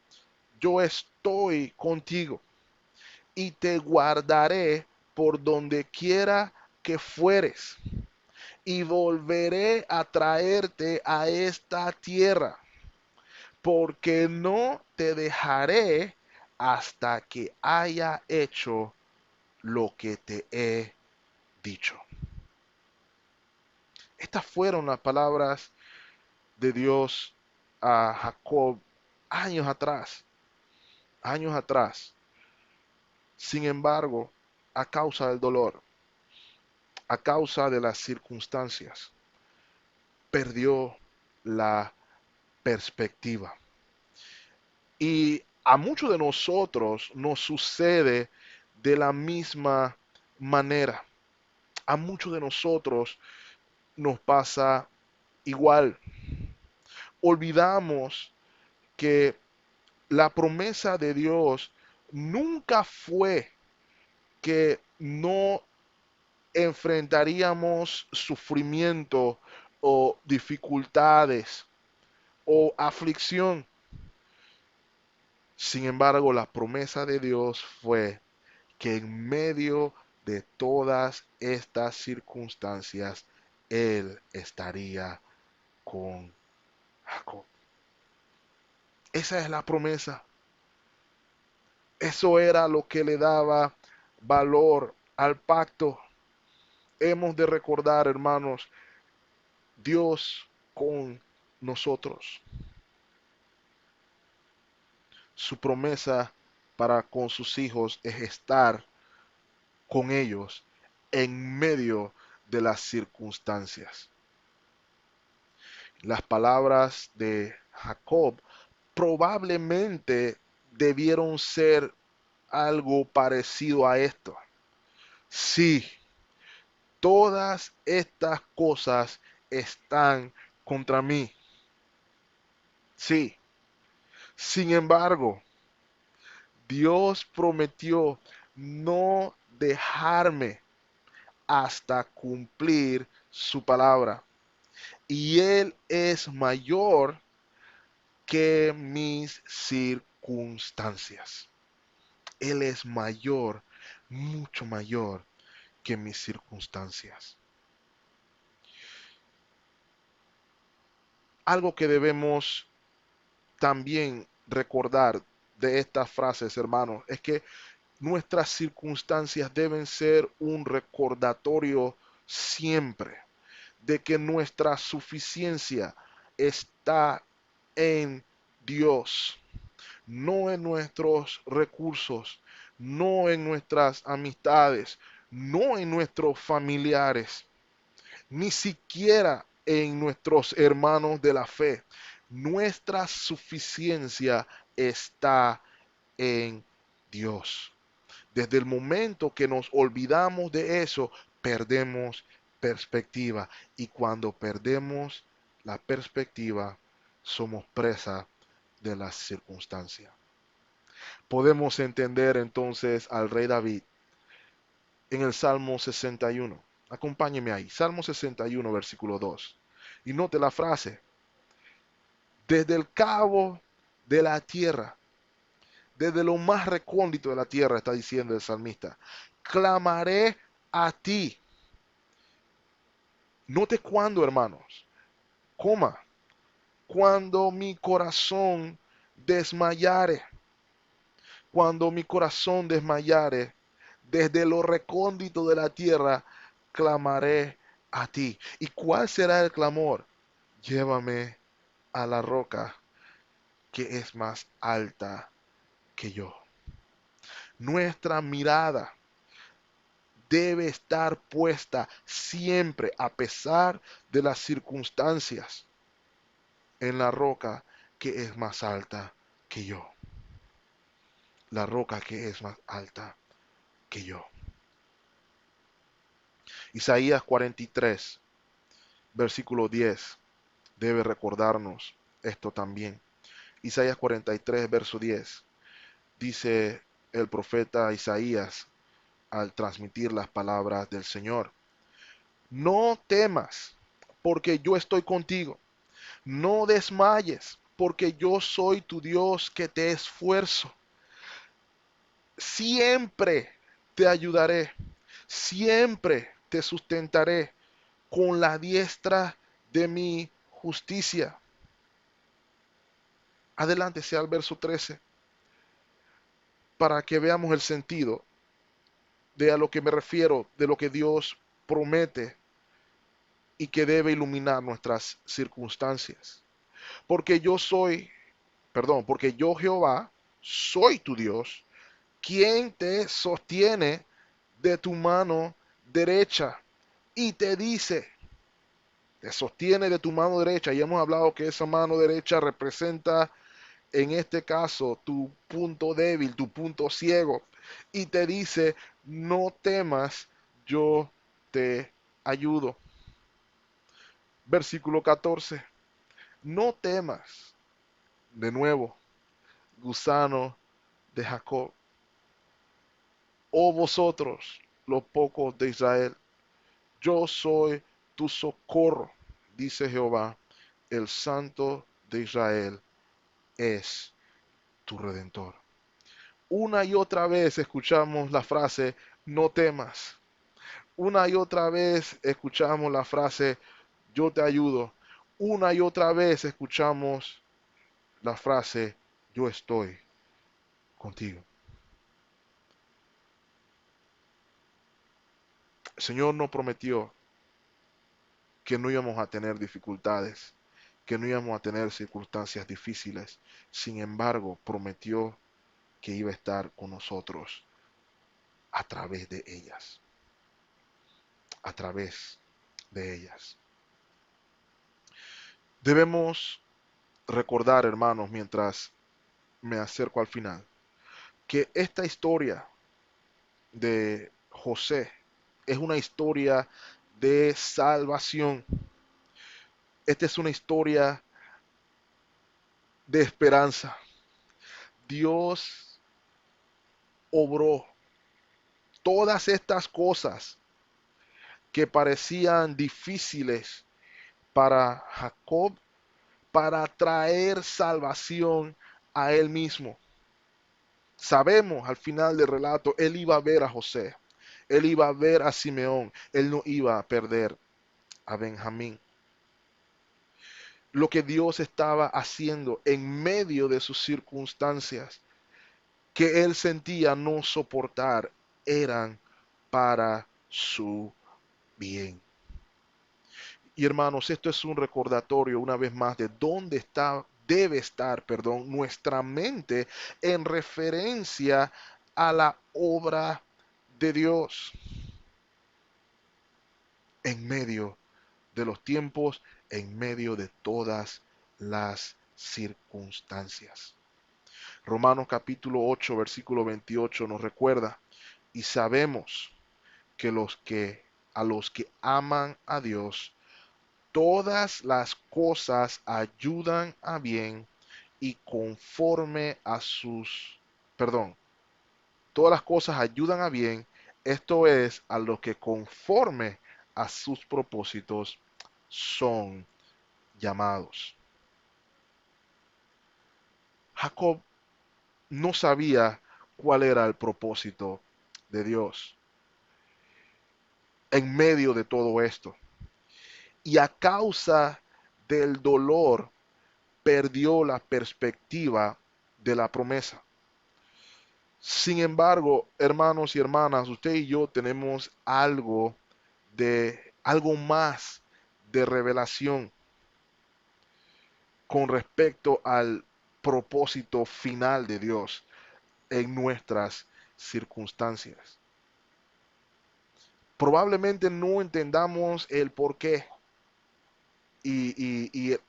yo estoy contigo y te guardaré por donde quiera que fueres y volveré a traerte a esta tierra, porque no te dejaré hasta que haya hecho lo que te he dicho. Estas fueron las palabras de Dios a Jacob años atrás, años atrás. Sin embargo, a causa del dolor, a causa de las circunstancias, perdió la perspectiva. Y a muchos de nosotros nos sucede de la misma manera. A muchos de nosotros nos pasa igual. Olvidamos que la promesa de Dios nunca fue que no enfrentaríamos sufrimiento o dificultades o aflicción. Sin embargo, la promesa de Dios fue que en medio de todas estas circunstancias, Él estaría con Jacob. Esa es la promesa. Eso era lo que le daba valor al pacto. hemos de recordar, hermanos, Dios con nosotros. Su promesa para con sus hijos es estar con ellos en medio de las circunstancias. Las palabras de Jacob probablemente debieron ser algo parecido a esto. Sí, todas estas cosas están contra mí. Sí, sin embargo, Dios prometió no dejarme hasta cumplir su palabra. Y Él es mayor que mis circunstancias. Él es mayor, mucho mayor que mis circunstancias. Algo que debemos también recordar de estas frases, hermanos, es que nuestras circunstancias deben ser un recordatorio siempre de que nuestra suficiencia está en Dios, no en nuestros recursos, no en nuestras amistades, no en nuestros familiares, ni siquiera en nuestros hermanos de la fe. Nuestra suficiencia está en Dios. Desde el momento que nos olvidamos de eso, perdemos perspectiva. Y cuando perdemos la perspectiva, somos presa de las circunstancias. Podemos entender entonces al rey David en el Salmo 61. Acompáñeme ahí. Salmo 61, versículo 2. Y note la frase. Desde el cabo de la tierra, desde lo más recóndito de la tierra, está diciendo el salmista, clamaré a ti. Note cuándo, hermanos. Coma. Cuando mi corazón desmayare. Cuando mi corazón desmayare, desde lo recóndito de la tierra, clamaré a ti. ¿Y cuál será el clamor? Llévame a la roca que es más alta que yo. Nuestra mirada debe estar puesta siempre, a pesar de las circunstancias, en la roca que es más alta que yo. La roca que es más alta que yo. Isaías 43, versículo 10, debe recordarnos esto también. Isaías 43, verso 10, dice el profeta Isaías al transmitir las palabras del Señor. No temas, porque yo estoy contigo. No desmayes, porque yo soy tu Dios que te esfuerzo. Siempre te ayudaré, siempre te sustentaré con la diestra de mi justicia. Adelante sea el verso 13, para que veamos el sentido de a lo que me refiero, de lo que Dios promete y que debe iluminar nuestras circunstancias. Porque yo soy, porque yo Jehová, soy tu Dios, quien te sostiene de tu mano derecha y te dice, te sostiene de tu mano derecha. Y hemos hablado que esa mano derecha representa en este caso tu punto débil, tu punto ciego. Y te dice, no temas, yo te ayudo. Versículo 14, no temas, de nuevo, gusano de Jacob, oh vosotros, los pocos de Israel, yo soy tu socorro, dice Jehová, el Santo de Israel es tu redentor. Una y otra vez escuchamos la frase, no temas. Una y otra vez escuchamos la frase, yo te ayudo. Una y otra vez escuchamos la frase, yo estoy contigo. El Señor nos prometió que no íbamos a tener dificultades, que no íbamos a tener circunstancias difíciles. Sin embargo, prometió que iba a estar con nosotros a través de ellas, a través de ellas. Debemos recordar, hermanos, mientras me acerco al final, que esta historia de José es una historia de salvación. Esta es una historia de esperanza. Dios obró todas estas cosas que parecían difíciles para Jacob para traer salvación a él mismo. Sabemos al final del relato, él iba a ver a José, él iba a ver a Simeón, él no iba a perder a Benjamín. Lo que Dios estaba haciendo en medio de sus circunstancias que él sentía no soportar eran para su bien. Y hermanos, esto es un recordatorio una vez más de dónde debe estar, nuestra mente en referencia a la obra de Dios en medio de los tiempos, en medio de todas las circunstancias. Romanos capítulo 8, versículo 28 nos recuerda, y sabemos que a los que aman a Dios, todas las cosas ayudan a bien y conforme a todas las cosas ayudan a bien, esto es, a los que conforme a sus propósitos son llamados. Jacob no sabía cuál era el propósito de Dios en medio de todo esto. Y a causa del dolor perdió la perspectiva de la promesa. Sin embargo, hermanos y hermanas, usted y yo tenemos algo más de revelación con respecto al propósito final de Dios en nuestras circunstancias. Probablemente no entendamos el por qué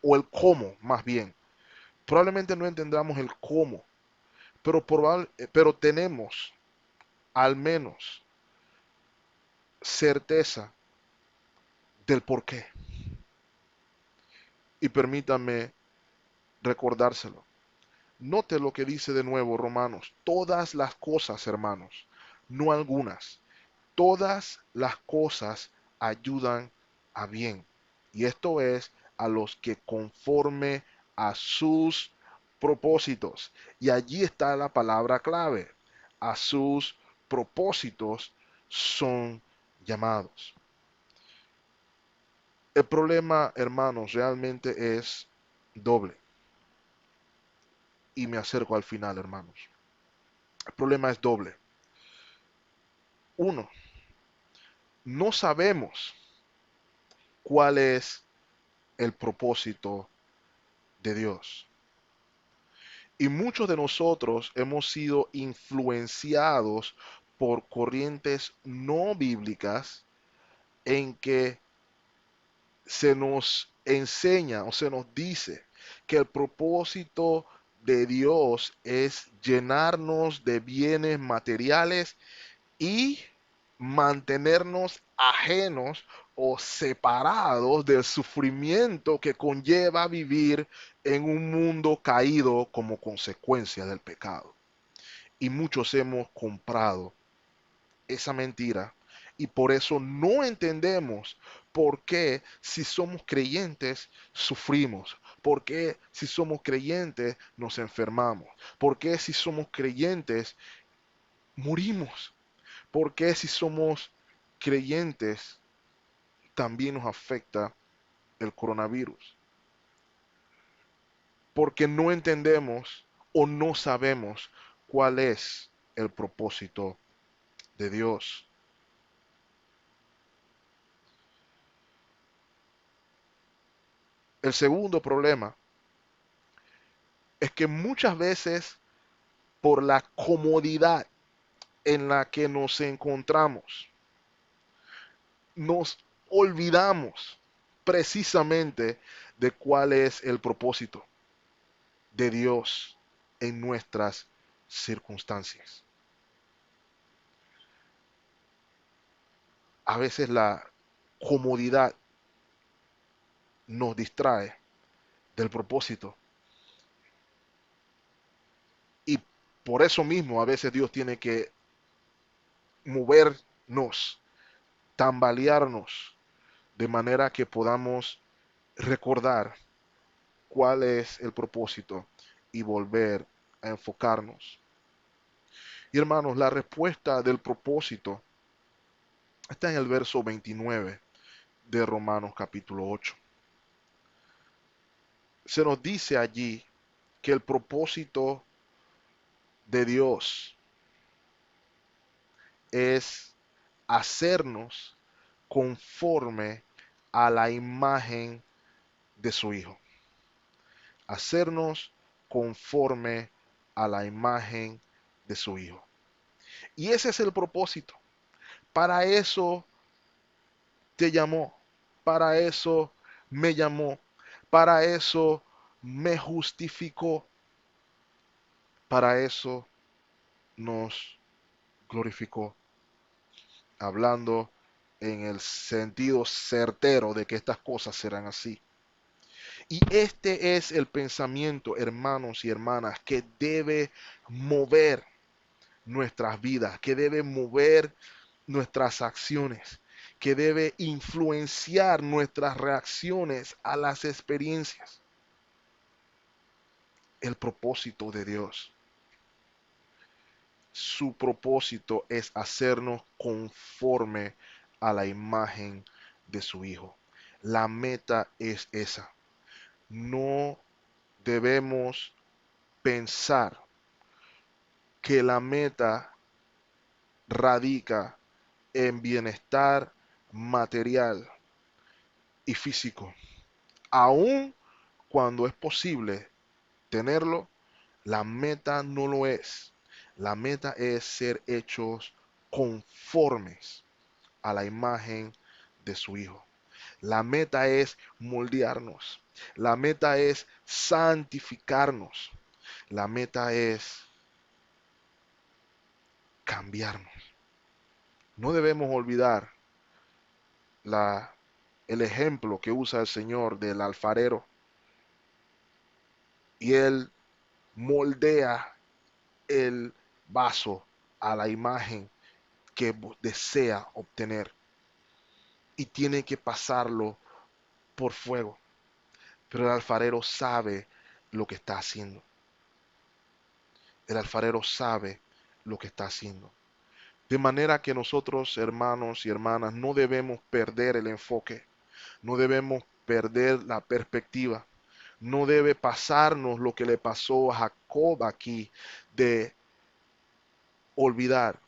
o el cómo, más bien. Probablemente no entendamos el cómo, pero tenemos al menos certeza del por qué. Y permítame recordárselo. Note lo que dice de nuevo Romanos. Todas las cosas, hermanos, no algunas. Todas las cosas ayudan a bien. Y esto es a los que conforme a sus propósitos. Y allí está la palabra clave. A sus propósitos son llamados. El problema, hermanos, realmente es doble. Y me acerco al final, hermanos. El problema es doble. Uno, no sabemos cuál es el propósito de Dios. Y muchos de nosotros hemos sido influenciados por corrientes no bíblicas en que se nos enseña o se nos dice que el propósito de Dios es llenarnos de bienes materiales y mantenernos ajenos o separados del sufrimiento que conlleva vivir en un mundo caído como consecuencia del pecado. Y muchos hemos comprado esa mentira y por eso no entendemos por qué si somos creyentes sufrimos, por qué si somos creyentes nos enfermamos, por qué si somos creyentes morimos. Porque si somos creyentes, también nos afecta el coronavirus. Porque no entendemos o no sabemos cuál es el propósito de Dios. El segundo problema es que muchas veces por la comodidad en la que nos encontramos, nos olvidamos precisamente de cuál es el propósito de Dios en nuestras circunstancias. A veces la comodidad nos distrae del propósito y por eso mismo a veces Dios tiene que movernos, tambalearnos, de manera que podamos recordar cuál es el propósito y volver a enfocarnos. Y hermanos, la respuesta del propósito está en el verso 29 de Romanos capítulo 8. Se nos dice allí que el propósito de Dios es hacernos conforme a la imagen de su Hijo. Hacernos conforme a la imagen de su Hijo. Y ese es el propósito. Para eso te llamó. Para eso me llamó. Para eso me justificó. Para eso nos glorificó. Hablando en el sentido certero de que estas cosas serán así. Y este es el pensamiento, hermanos y hermanas, que debe mover nuestras vidas, que debe mover nuestras acciones, que debe influenciar nuestras reacciones a las experiencias. El propósito de Dios. Su propósito es hacernos conforme a la imagen de su Hijo. La meta es esa. No debemos pensar que la meta radica en bienestar material y físico. Aun cuando es posible tenerlo, la meta no lo es. La meta es ser hechos conformes a la imagen de su Hijo. La meta es moldearnos. La meta es santificarnos. La meta es cambiarnos. No debemos olvidar la, el ejemplo que usa el Señor del alfarero. Y Él moldea el vaso a la imagen que desea obtener. Y tiene que pasarlo por fuego. Pero el alfarero sabe lo que está haciendo. El alfarero sabe lo que está haciendo. De manera que nosotros, hermanos y hermanas, no debemos perder el enfoque, no debemos perder la perspectiva, no debe pasarnos lo que le pasó a Jacob aquí, de olvidar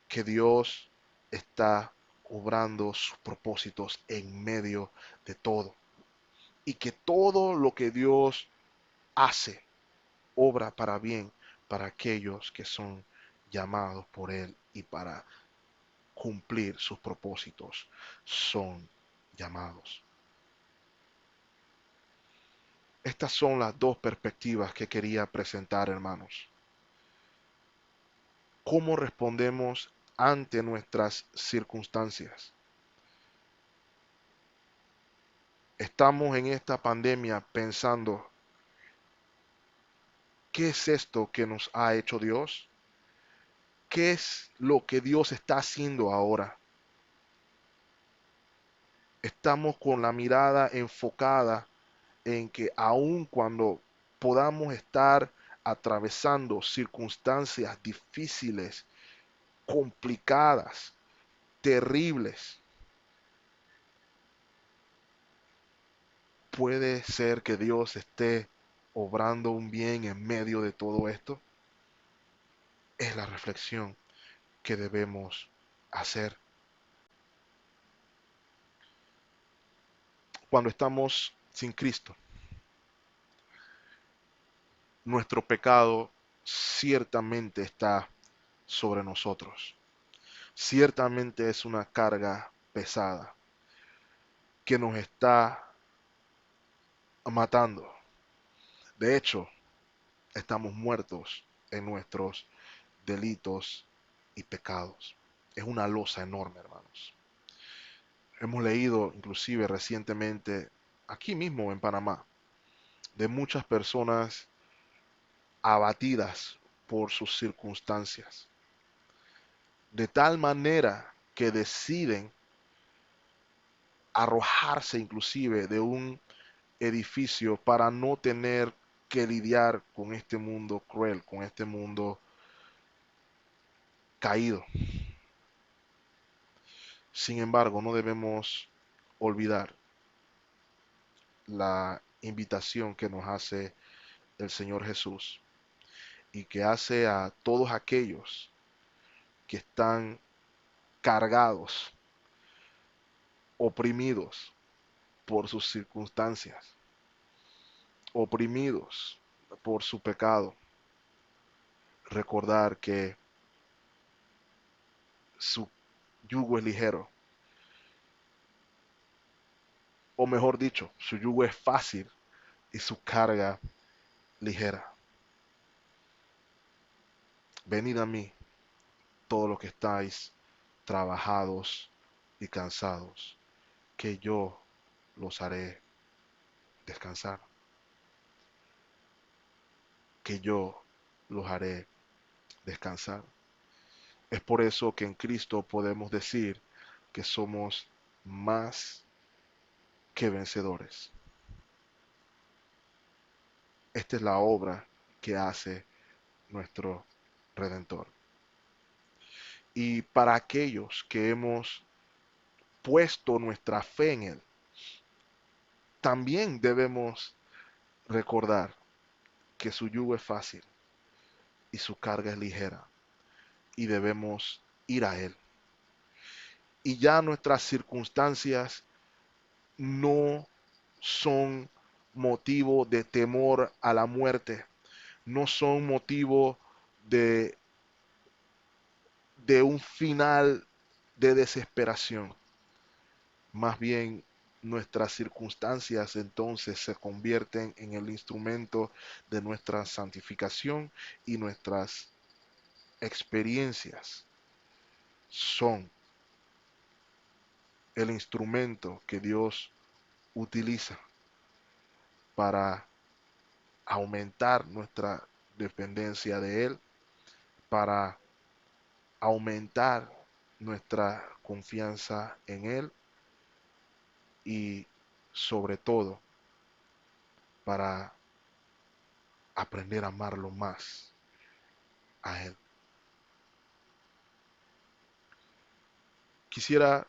que Dios está obrando sus propósitos en medio de todo y que todo lo que Dios hace obra para bien para aquellos que son llamados por Él y para cumplir sus propósitos son llamados. Estas son las dos perspectivas que quería presentar, hermanos. ¿Cómo respondemos ante nuestras circunstancias? Estamos en esta pandemia pensando, ¿qué es esto que nos ha hecho Dios? ¿Qué es lo que Dios está haciendo ahora? Estamos con la mirada enfocada en que aun cuando podamos estar atravesando circunstancias difíciles, complicadas, terribles, puede ser que Dios esté obrando un bien en medio de todo esto. Es la reflexión que debemos hacer. Cuando estamos sin Cristo, nuestro pecado ciertamente está sobre nosotros. Ciertamente es una carga pesada que nos está matando. De hecho, estamos muertos en nuestros delitos y pecados. Es una losa enorme, hermanos. Hemos leído inclusive recientemente, aquí mismo en Panamá, de muchas personas abatidas por sus circunstancias, de tal manera que deciden arrojarse inclusive de un edificio para no tener que lidiar con este mundo cruel, con este mundo caído. Sin embargo, no debemos olvidar la invitación que nos hace el Señor Jesús y que hace a todos aquellos que están cargados, oprimidos por sus circunstancias, oprimidos por su pecado, recordar que su yugo es ligero, o mejor dicho, su yugo es fácil y su carga ligera. Venid a mí, todos los que estáis trabajados y cansados, que yo los haré descansar, que yo los haré descansar. Es por eso que en Cristo podemos decir que somos más que vencedores. Esta es la obra que hace nuestro Redentor. Y para aquellos que hemos puesto nuestra fe en Él, también debemos recordar que su yugo es fácil y su carga es ligera y debemos ir a Él. Y ya nuestras circunstancias no son motivo de temor a la muerte, no son motivo de, de un final de desesperación. Más bien nuestras circunstancias entonces se convierten en el instrumento de nuestra santificación y nuestras experiencias son el instrumento que Dios utiliza para aumentar nuestra dependencia de Él, para aumentar nuestra confianza en Él y sobre todo para aprender a amarlo más a Él. Quisiera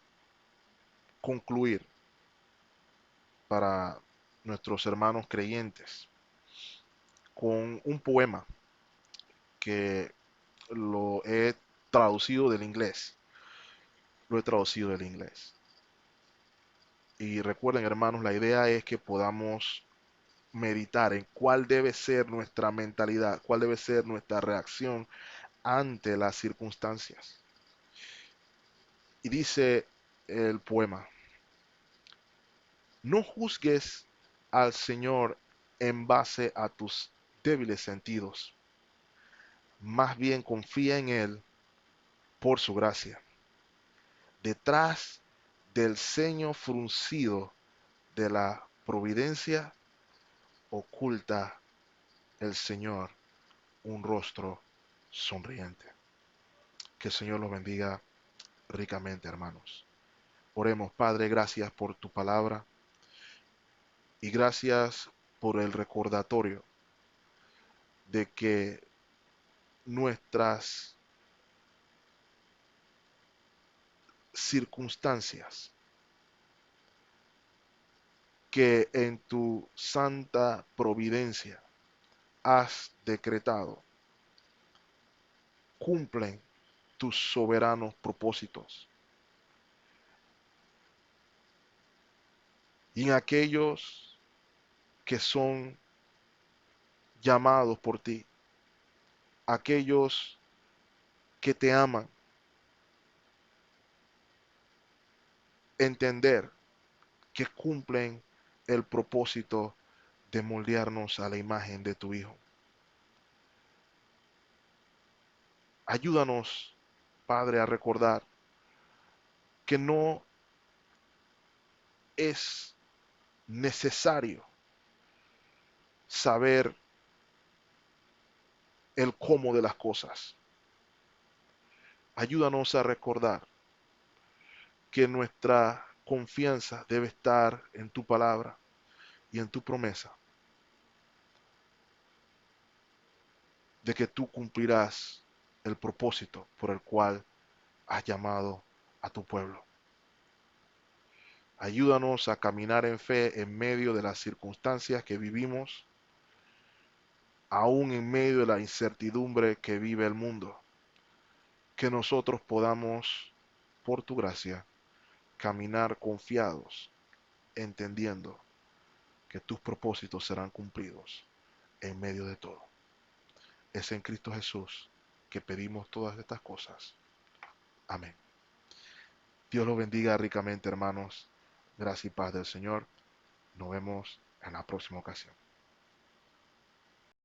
concluir para nuestros hermanos creyentes con un poema que lo he traducido del inglés. Lo he traducido del inglés. Y recuerden, hermanos, la idea es que podamos meditar en cuál debe ser nuestra mentalidad, cuál debe ser nuestra reacción ante las circunstancias. Y dice el poema: no juzgues al Señor en base a tus débiles sentidos, más bien confía en Él por su gracia. Detrás del ceño fruncido de la providencia oculta el Señor un rostro sonriente. Que el Señor los bendiga ricamente, hermanos. Oremos. Padre, gracias por tu palabra y gracias por el recordatorio de que nuestras circunstancias que en tu santa providencia has decretado cumplen tus soberanos propósitos. y en aquellos que son llamados por ti, aquellos que te aman, entender que cumplen el propósito de moldearnos a la imagen de tu Hijo. Ayúdanos, Padre, a recordar que no es necesario saber el cómo de las cosas. Ayúdanos a recordar que nuestra confianza debe estar en tu palabra y en tu promesa de que tú cumplirás el propósito por el cual has llamado a tu pueblo. Ayúdanos a caminar en fe en medio de las circunstancias que vivimos, aún en medio de la incertidumbre que vive el mundo. Que nosotros podamos, por tu gracia, caminar confiados, entendiendo que tus propósitos serán cumplidos en medio de todo. Es en Cristo Jesús que pedimos todas estas cosas. Amén. Dios los bendiga ricamente, hermanos. Gracia y paz del Señor. Nos vemos en la próxima ocasión.